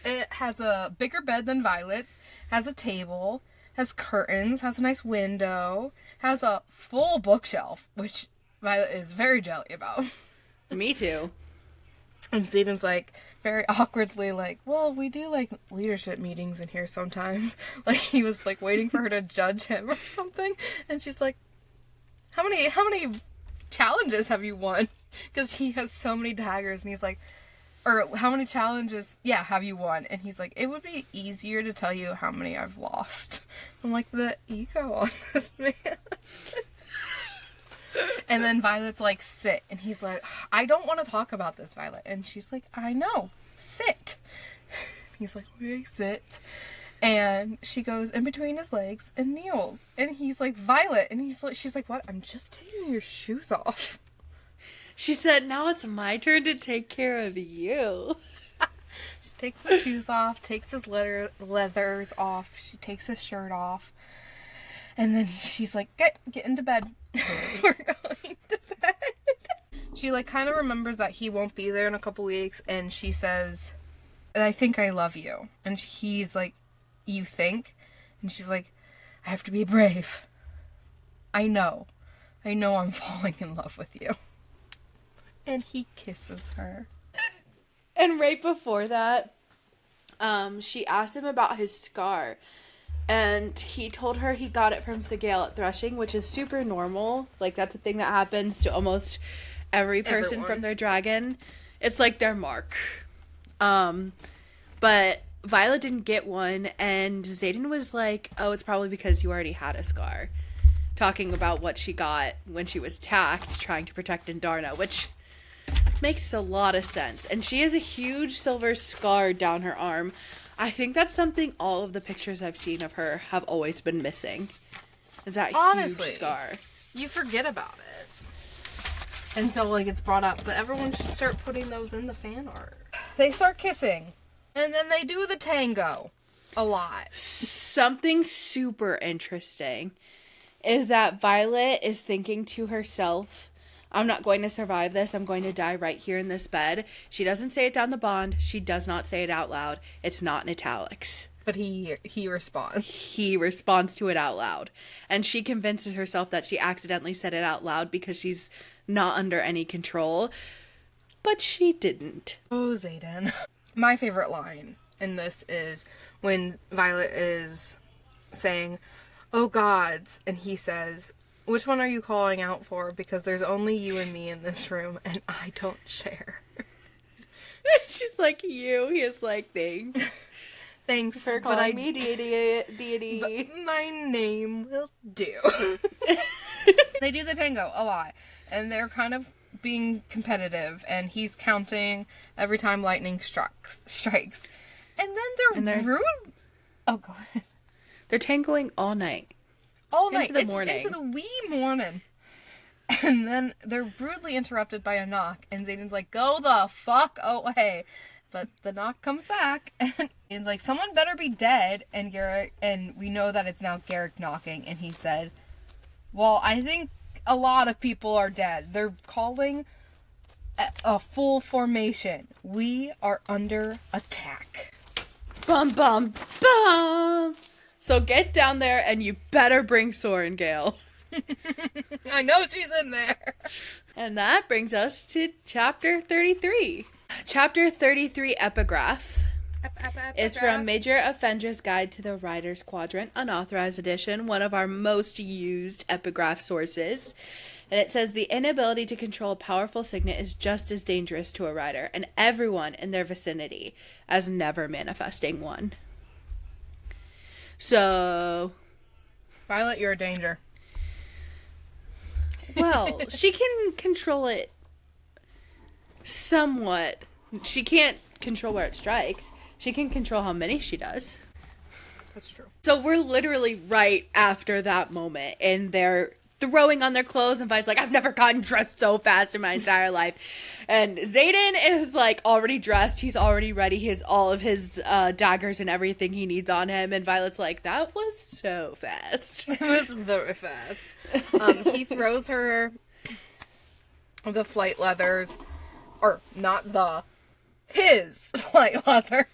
It has a bigger bed than Violet's. Has a table. Has curtains. Has a nice window. Has a full bookshelf, which Violet is very jelly about. Me too. And Xaden's like, very awkwardly, like, well, we do, like, leadership meetings in here sometimes. Like, he was, like, waiting for her to judge him or something. And she's like, how many challenges have you won? Because he has so many daggers, and he's like, or how many challenges, have you won? And he's like, it would be easier to tell you how many I've lost. I'm like, the ego on this man. And then Violet's like, sit. And he's like, I don't want to talk about this, Violet. And she's like, I know. Sit. He's like, okay, sit. And she goes in between his legs and kneels. And he's like, Violet. And she's like, what? I'm just taking your shoes off. She said, now it's my turn to take care of you. She takes his shoes off, takes his leathers off. She takes his shirt off. And then she's like, get into bed. We're going to bed. She, like, kind of remembers that he won't be there in a couple weeks, and she says, I think I love you. And he's like, you think? And she's like, I have to be brave. I know I'm falling in love with you. And he kisses her. And right before that, she asked him about his scar. And he told her he got it from Sigale at threshing, which is super normal. Like, that's a thing that happens to almost every person from their dragon. It's like their mark. But Violet didn't get one, and Xaden was like, oh, it's probably because you already had a scar. Talking about what she got when she was attacked, trying to protect Indarna, which makes a lot of sense. And she has a huge silver scar down her arm. I think that's something all of the pictures I've seen of her have always been missing. Is that Honestly, huge scar. You forget about it until, like, it's brought up. But everyone should start putting those in the fan art. They start kissing. And then they do the tango. A lot. Something super interesting is that Violet is thinking to herself, I'm not going to survive this. I'm going to die right here in this bed. She doesn't say it down the bond. She does not say it out loud. It's not in italics. But he responds. He responds to it out loud. And she convinces herself that she accidentally said it out loud because she's not under any control. But she didn't. Oh, Xaden. My favorite line in this is when Violet is saying, oh gods, and he says, which one are you calling out for? Because there's only you and me in this room, and I don't share. She's like, you. He is like, thanks. Thanks for calling me deity. But my name will do. They do the tango a lot, and they're kind of being competitive, and he's counting every time lightning strikes. And then they're rude. Oh, go ahead. They're tangoing all night. All night. Into the morning. Into the wee morning. And then they're rudely interrupted by a knock, and Xaden's like, go the fuck away. But the knock comes back, and he's like, someone better be dead. And we know that it's now Garrick knocking, and he said, well, I think a lot of people are dead. They're calling a full formation. We are under attack. Bum, bum, bum. So get down there, and you better bring Soren, Gale. I know she's in there. And that brings us to Chapter 33. Chapter 33 Epigraph is from Major Offendra's Guide to the Rider's Quadrant, Unauthorized Edition, one of our most used epigraph sources. And it says, the inability to control a powerful signet is just as dangerous to a rider and everyone in their vicinity as never manifesting one. So, Violet, you're a danger. Well, she can control it somewhat. She can't control where it strikes. She can control how many she does. That's true. So we're literally right after that moment, and they're throwing on their clothes, and Vi's like, I've never gotten dressed so fast in my entire life. And Xaden is like already dressed. He's already ready. He has all of his daggers and everything he needs on him. And Violet's like, that was so fast. It was very fast. He throws her the flight leathers, or not his flight leathers.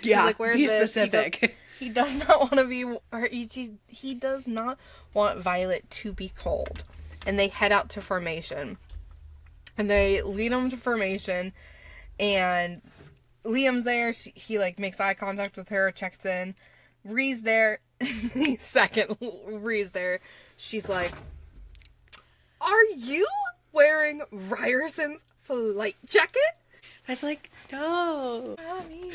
Yeah, like, be specific. He does not want to be, or he does not want Violet to be cold. And they head out to formation. And they lead them to formation. And Liam's there. He like makes eye contact with her, checks in. Rhee's there. The second Rhee's there, she's like, "Are you wearing Ryerson's flight jacket?" I was like, no. Mommy,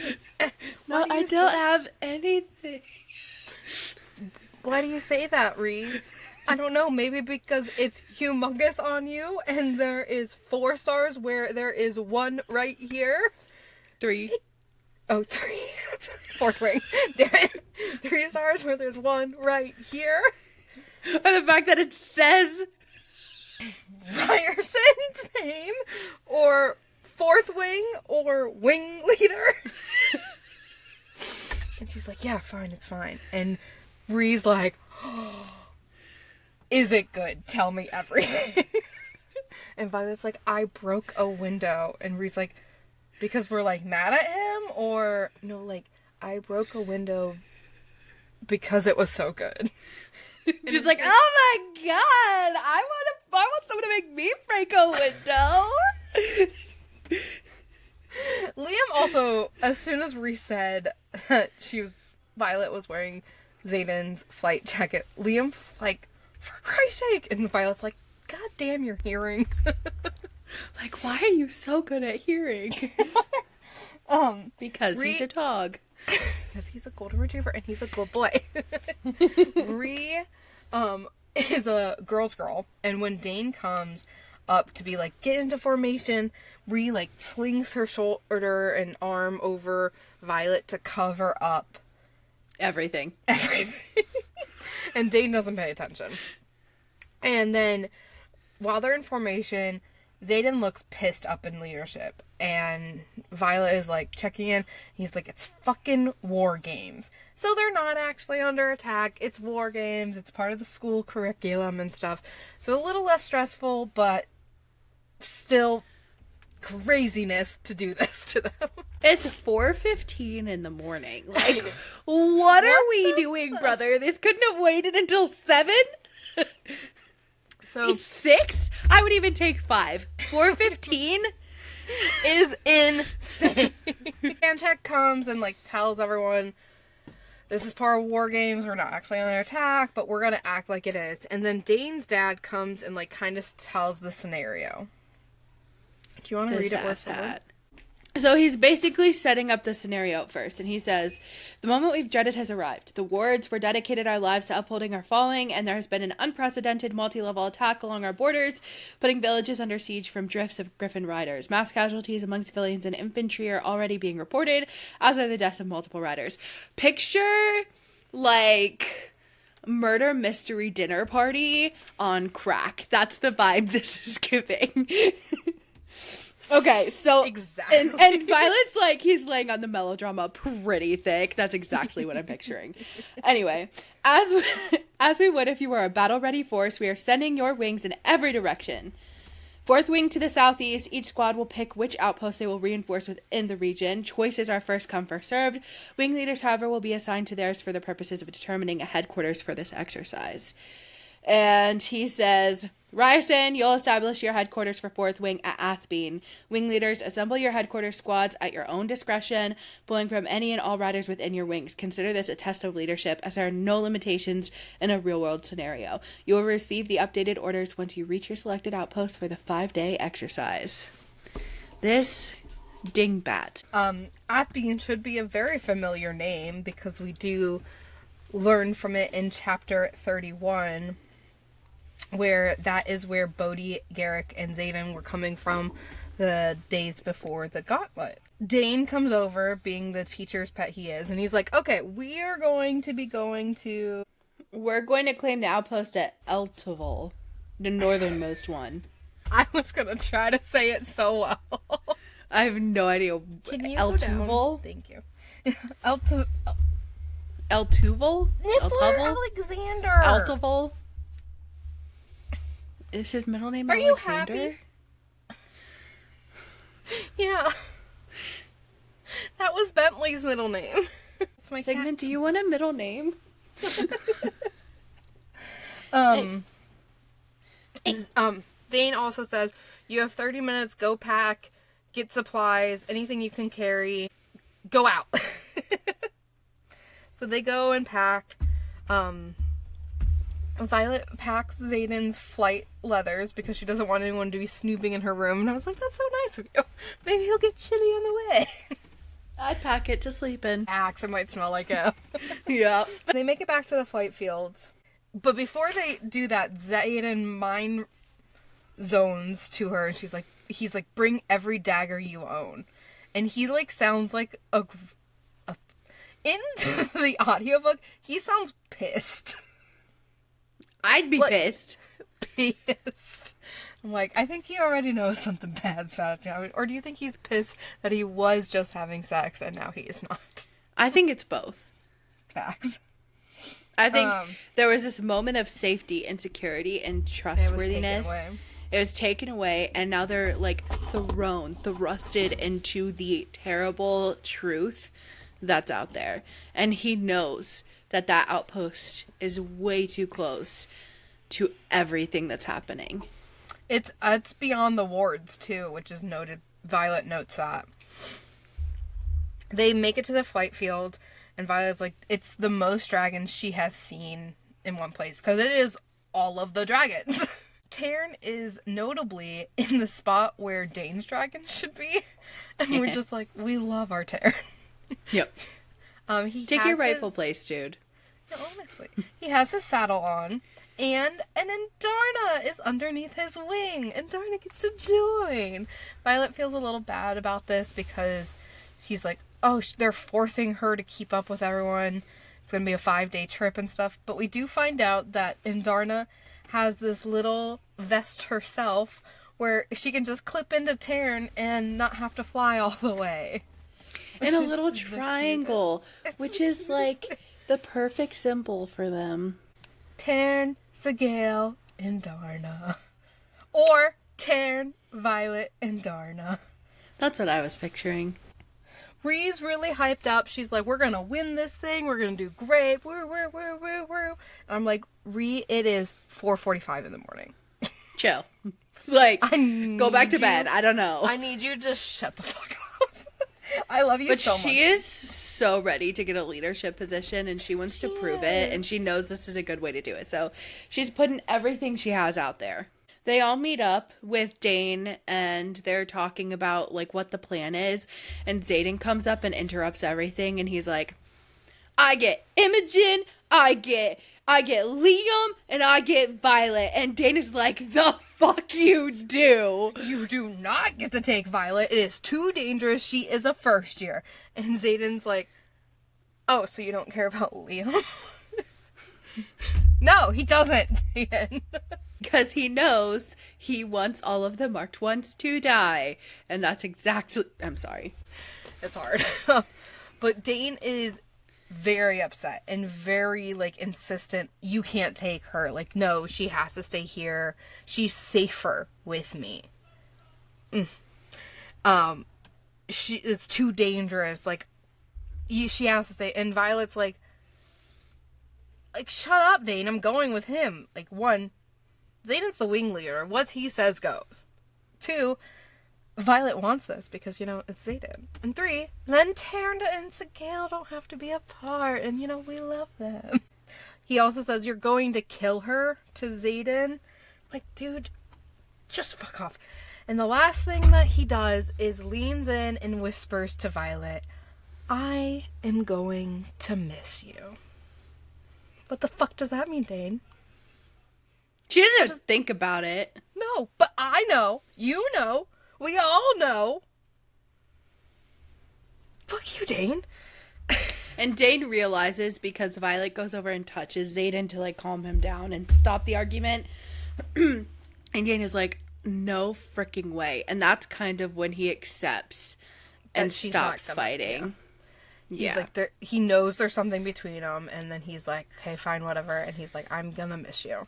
No, I don't have anything. Why do you say that, Rhee? I don't know, maybe because it's humongous on you and there is 4 stars where there is 1 right here. 3. Oh, 3. That's 4th wing. Damn it. 3 stars where there's 1 right here. Or the fact that it says Ryerson's name, or 4th wing, or wing leader. And she's like, yeah, fine, it's fine. And Rhee's like, oh, is it good? Tell me everything. And Violet's like, I broke a window. And Rhee's like, because we're like mad at him? Or no, like, I broke a window because it was so good. She's like, oh my god, I want someone to make me break a window. Liam also, as soon as Rhee said that Violet was wearing Xaden's flight jacket, Liam's like, for Christ's sake, and Violet's like, God damn your hearing. Like, why are you so good at hearing? Because he's a dog. Because he's a golden retriever and he's a good boy. Rhee is a girl's girl, and when Dain comes up to be like, get into formation, Rhee like slings her shoulder and arm over Violet to cover up everything. And Dain doesn't pay attention. And then while they're in formation, Xaden looks pissed up in leadership, and Violet is like checking in. He's like, it's fucking war games. So they're not actually under attack. It's war games. It's part of the school curriculum and stuff. So a little less stressful, but still craziness to do this to them. It's 4:15 in the morning. Like, what are we doing, brother? This couldn't have waited until 7? So it's 6? I would even take 5. 4:15 is insane. Anchek comes and like tells everyone, this is part of war games, we're not actually under attack, but we're gonna act like it is. And then Dane's dad comes and like kind of tells the scenario. Do you want to read it word for word? So he's basically setting up the scenario at first, and he says, the moment we've dreaded has arrived. The wards were dedicated our lives to upholding our falling, and there has been an unprecedented multi-level attack along our borders, putting villages under siege from drifts of Griffin riders. Mass casualties among civilians and infantry are already being reported, as are the deaths of multiple riders. Picture, like, murder mystery dinner party on crack. That's the vibe this is giving. Okay, so exactly, and Violet's like, he's laying on the melodrama pretty thick. That's exactly what I'm picturing. Anyway, as we would if you were a battle-ready force, we are sending your wings in every direction. 4th wing to the southeast. Each squad will pick which outpost they will reinforce within the region. Choices are first come, first served. Wing leaders, however, will be assigned to theirs for the purposes of determining a headquarters for this exercise. And he says, Ryerson, you'll establish your headquarters for 4th Wing at Athbean. Wing leaders, assemble your headquarters squads at your own discretion, pulling from any and all riders within your wings. Consider this a test of leadership, as there are no limitations in a real-world scenario. You will receive the updated orders once you reach your selected outpost for the 5-day exercise. This dingbat. Athbean should be a very familiar name, because we do learn from it in chapter 31, where that is where Bodhi, Garrick, and Xaden were coming from the days before the gauntlet. Dain comes over, being the teacher's pet he is, and he's like, okay, we're going to claim the outpost at Eltival, the northernmost one. I was gonna try to say it so well. I have no idea. Can you Eltuval? Thank you. Eltuval? Niffler Alexander. Eltival? Is his middle name Alexander? Are you happy? Yeah. That was Bentley's middle name. It's my Sigmund, do you want a middle name? Dain also says, you have 30 minutes, go pack, get supplies, anything you can carry, go out. So they go and pack. Violet packs Xaden's flight leathers because she doesn't want anyone to be snooping in her room. And I was like, that's so nice of you. Maybe he'll get chilly on the way. I'd pack it to sleep in. Axe, it might smell like him. Yeah. They make it back to the flight fields. But before they do that, Xaden mind zones to her. And he's like, bring every dagger you own. And he, like, sounds like in the audiobook, he sounds pissed. I'd be pissed. Pissed. I'm like, I think he already knows something bad's about now. Or do you think he's pissed that he was just having sex and now he is not? I think it's both. Facts. I think there was this moment of safety and security and trustworthiness. It was taken away, and now they're, like, thrusted into the terrible truth that's out there. And he knows that outpost is way too close to everything that's happening. It's beyond the wards, too, which is noted. Violet notes that. They make it to the flight field, and Violet's like, it's the most dragons she has seen in one place, because it is all of the dragons. Taryn is notably in the spot where Dain's dragon should be, and we're just like, we love our Taryn. Yep. Take your rightful place, dude. Yeah, honestly. He has his saddle on, and Darna is underneath his wing, and Darna gets to join. Violet feels a little bad about this because she's like, oh, they're forcing her to keep up with everyone. It's going to be a 5-day trip and stuff. But we do find out that Darna has this little vest herself where she can just clip into Taryn and not have to fly all the way. In a little triangle, which is like the perfect symbol for them. Taryn, Sigale, and Darna. Or Taryn, Violet, and Darna. That's what I was picturing. Bree's really hyped up. She's like, we're going to win this thing. We're going to do great. Woo, woo, woo, woo, woo. And I'm like, Ree, it is 4:45 in the morning. Chill. Like, go back to bed. I don't know. I need you to just shut the fuck up. I love you so much. But she is so ready to get a leadership position, and she wants to prove it, and she knows this is a good way to do it. So she's putting everything she has out there. They all meet up with Dain, and they're talking about, like, what the plan is. And Xaden comes up and interrupts everything, and he's like, I get Imogen, I get Liam, and I get Violet. And Dain is like, the fuck you do. You do not get to take Violet. It is too dangerous. She is a first year. And Xaden's like, oh, so you don't care about Liam? No, he doesn't. Because he knows he wants all of the marked ones to die. And that's exactly... I'm sorry. It's hard. But Dain is very upset and very, like, insistent. You can't take her. Like, no, she has to stay here. She's safer with me. It's too dangerous. Like, she has to stay. And Violet's like, shut up, Dain. I'm going with him. Like, 1, Xaden's the wing leader. What he says goes. 2, Violet wants this because, it's Xaden. And 3, then Taryn and Sigale don't have to be apart. And, we love them. He also says, you're going to kill her to Xaden. Like, dude, just fuck off. And the last thing that he does is leans in and whispers to Violet, I am going to miss you. What the fuck does that mean, Dain? She doesn't think about it. No, but I know. You know. We all know. Fuck you, Dain. And Dain realizes because Violet goes over and touches Xaden to, like, calm him down and stop the argument. And Dain is like, no freaking way. And that's kind of when he accepts and stops fighting. He's like, he knows there's something between them, and then he's like, okay, fine, whatever. And he's like, I'm gonna miss you.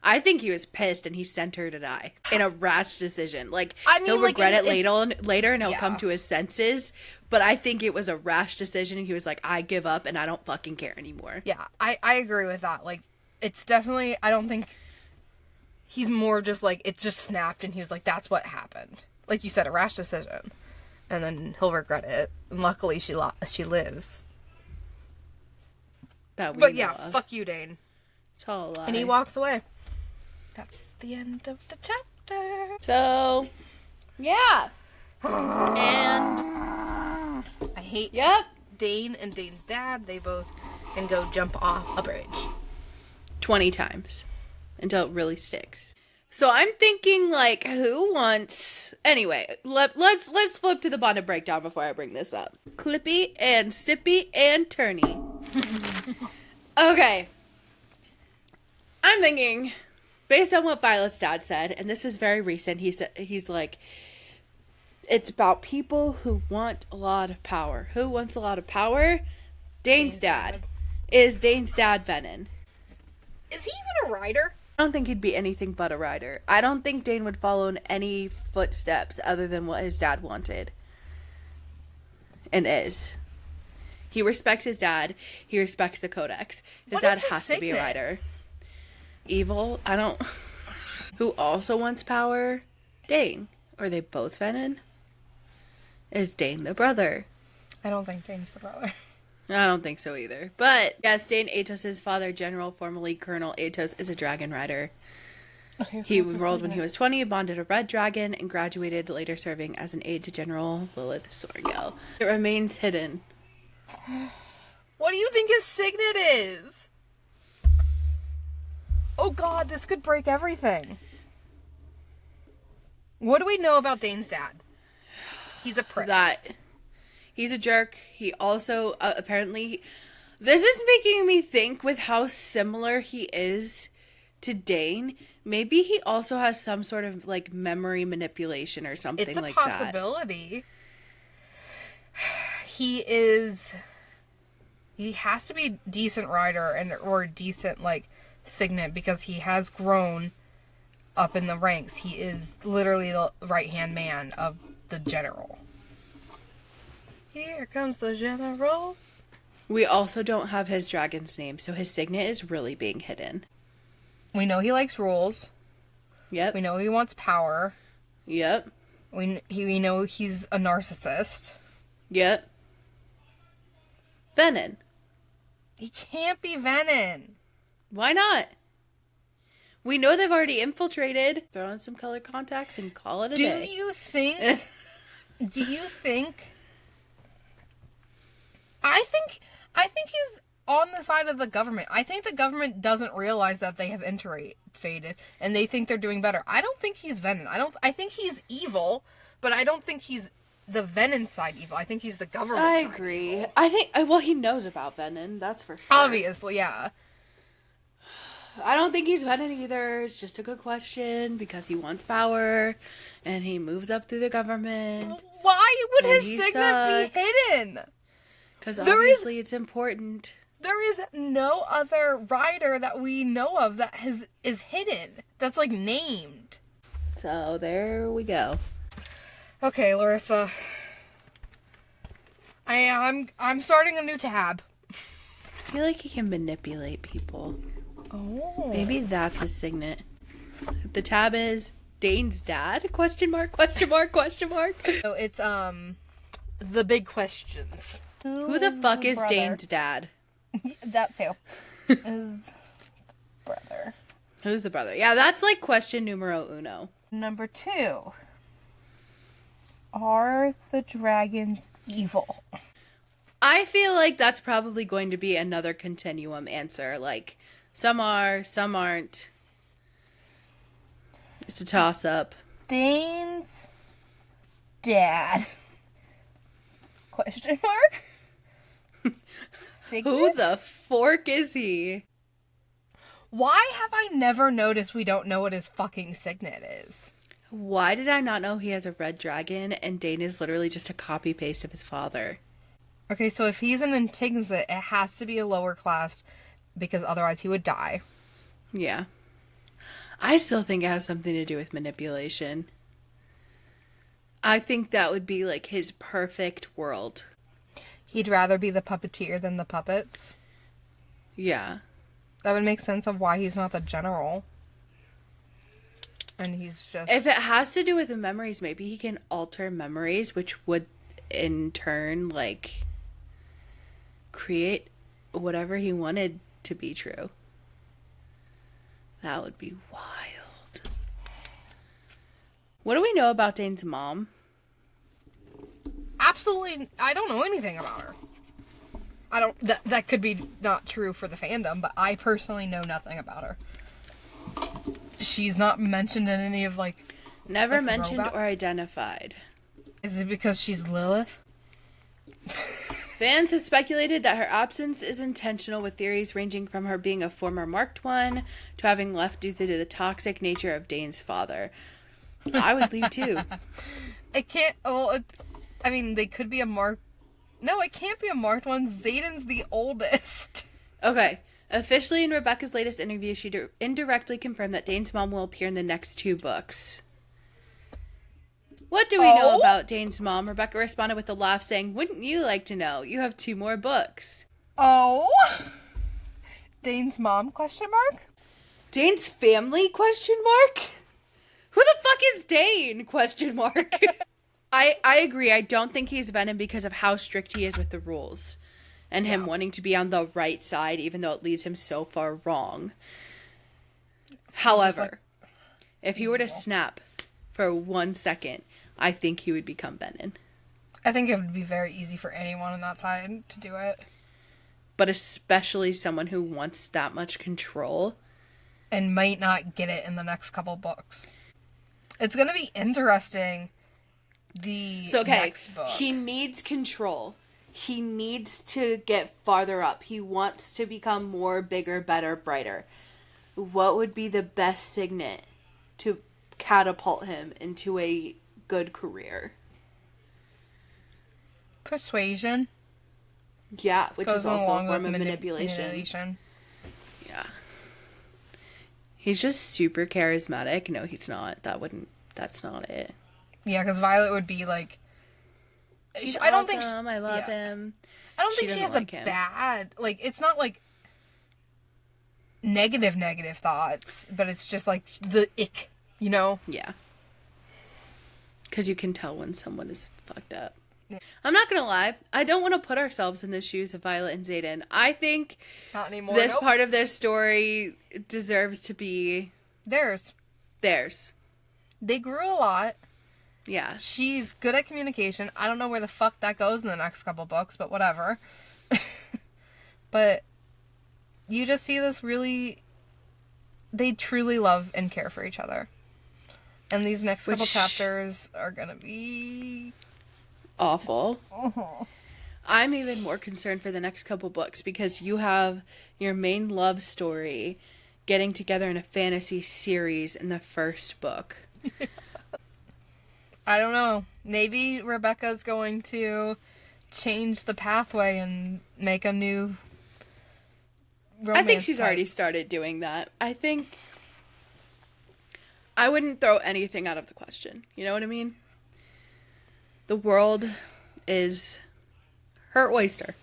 I think he was pissed and he sent her to die in a rash decision. Like, he'll like, regret it later and he'll come to his senses. But I think it was a rash decision, and he was like, I give up and I don't fucking care anymore. Yeah, I agree with that. Like, it's definitely, I don't think, he's more just like, it just snapped and he was like, that's what happened. like you said, a rash decision. And then he'll regret it. And luckily she lives. But yeah, fuck you, Dain. It's all a lie. And he walks away. That's the end of the chapter. So, yeah. And I hate Dain and Dain's dad. They both can go jump off a bridge 20 times until it really sticks. So I'm thinking, like, who wants... Anyway, let's flip to the bonded breakdown before I bring this up. Clippy and Sippy and Turny. Okay. I'm thinking, based on what Violet's dad said, and this is very recent, he's like, it's about people who want a lot of power. Who wants a lot of power? Dain's dad. Is Dain's dad Venom? Is he even a rider? I don't think he'd be anything but a rider. I don't think Dain would follow in any footsteps other than what his dad wanted. And is. He respects his dad. He respects the Codex. His dad has to be a rider. Evil? I don't... Who also wants power? Dain. Are they both Venom? Is Dain the brother? I don't think Dain's the brother. I don't think so either. But, yes, Dain Atos' father, General, formerly Colonel Atos, is a dragon rider. Okay, so he enrolled when he was 20, bonded a red dragon, and graduated, later serving as an aide to General Lilith Sorgel. It remains hidden. What do you think his signet is? Oh god, this could break everything. What do we know about Dain's dad? He's a prick. He's a jerk. He also, apparently... This is making me think with how similar he is to Dain. Maybe he also has some sort of, like, memory manipulation or something like that. It's a possibility. He has to be a decent rider or decent, like, signet because he has grown up in the ranks. He is literally the right-hand man of the general. Here comes the general. We also don't have his dragon's name, so his signet is really being hidden. We know he likes rules. Yep. We know he wants power. Yep. We know he's a narcissist. Yep. Venom. He can't be Venom. Why not? We know they've already infiltrated. Throw in some colored contacts and call it a day. Do you think... I think he's on the side of the government. I think the government doesn't realize that they have interfaded and they think they're doing better. I don't think he's Venom. I think he's evil, but I don't think he's the Venom side evil. I think he's the government side evil. I agree. I think, well, he knows about Venom, that's for sure. Obviously, yeah. I don't think he's Venom either. It's just a good question because he wants power and he moves up through the government. Why would his signet be hidden? Because obviously it's important. There is no other rider that we know of that is hidden. That's like named. So there we go. Okay, Larissa. I'm starting a new tab. I feel like he can manipulate people. Oh. Maybe that's his signet. The tab is Dain's dad? Question mark, question mark, question mark. So it's the big questions. Who the fuck is Dain's dad? That too. Is brother. Who's the brother? Yeah, that's like question numero uno. Number 2. Are the dragons evil? I feel like that's probably going to be another continuum answer. Like, some are, some aren't. It's a toss-up. Dain's dad. Question mark? Who the fork is he? Why have I never noticed we don't know what his fucking signet is? Why did I not know he has a red dragon and Dain is literally just a copy-paste of his father? Okay, so if he's an Antigza, it has to be a lower class because otherwise he would die. Yeah. I still think it has something to do with manipulation. I think that would be like his perfect world. He'd rather be the puppeteer than the puppets. Yeah. That would make sense of why he's not the general. And he's just... If it has to do with the memories, maybe he can alter memories, which would in turn, like, create whatever he wanted to be true. That would be wild. What do we know about Dain's mom? Absolutely, I don't know anything about her. I don't... That could be not true for the fandom, but I personally know nothing about her. She's not mentioned in any of, like... Never mentioned or identified. Is it because she's Lilith? Fans have speculated that her absence is intentional, with theories ranging from her being a former Marked One to having left due to the toxic nature of Dain's father. I would leave too. It can't... Well, I mean, they could be a Marked... No, it can't be a Marked One. Xaden's the oldest. Okay. Officially, in Rebecca's latest interview, she indirectly confirmed that Dain's mom will appear in the next 2 books. What do we know about Dain's mom? Rebecca responded with a laugh, saying, "Wouldn't you like to know? You have 2 more books." Oh? Dain's mom, question mark? Dain's family, question mark? Who the fuck is Dain, question mark? I agree. I don't think he's Venom because of how strict he is with the rules. And him wanting to be on the right side, even though it leads him so far wrong. However, if he were to snap for 1 second, I think he would become Venom. I think it would be very easy for anyone on that side to do it. But especially someone who wants that much control. And might not get it in the next couple books. It's going to be interesting, next book. He needs control. He needs to get farther up. He wants to become more, bigger, better, brighter. What would be the best signet to catapult him into a good career? Persuasion. Yeah, which is also a form of manipulation. Yeah. He's just super charismatic. No, he's not. That's not it. Yeah, because Violet would be like... I don't think I love him. I don't think she has like bad... Like, it's not like negative thoughts, but it's just like the ick, you know? Yeah. Because you can tell when someone is fucked up. Yeah. I'm not going to lie. I don't want to put ourselves in the shoes of Violet and Xaden. I think not anymore, this part of their story deserves to be... Theirs. They grew a lot. Yeah. She's good at communication. I don't know where the fuck that goes in the next couple books, but whatever. But you just see this really... They truly love and care for each other. And these next couple chapters are gonna be... awful. Uh-huh. I'm even more concerned for the next couple books because you have your main love story getting together in a fantasy series in the first book. I don't know. Maybe Rebecca's going to change the pathway and make a new romance I think she's type. already started doing that. I think I wouldn't throw anything out of the question. You know what I mean? The world is her oyster.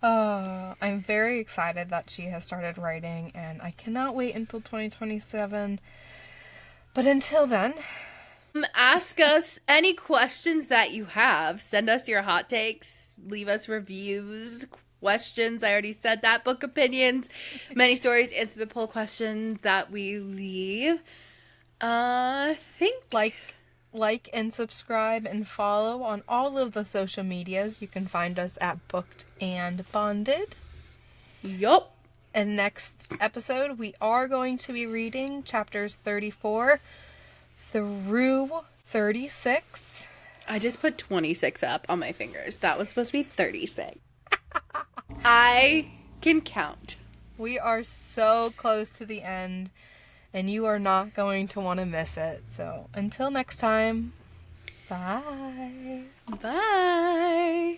I'm very excited that she has started writing, and I cannot wait until 2027. But until then... Ask us any questions that you have. Send us your hot takes. Leave us reviews, questions. I already said that. Book opinions, many stories. Answer the poll question that we leave. Think like and subscribe and follow on all of the social medias. You can find us at Booked and Bonded. Yup. And next episode, we are going to be reading chapters 34 through 36. I just put 26 up on my fingers. That was supposed to be 36. I can count. We are so close to the end, and you are not going to want to miss it. So until next time, bye. Bye.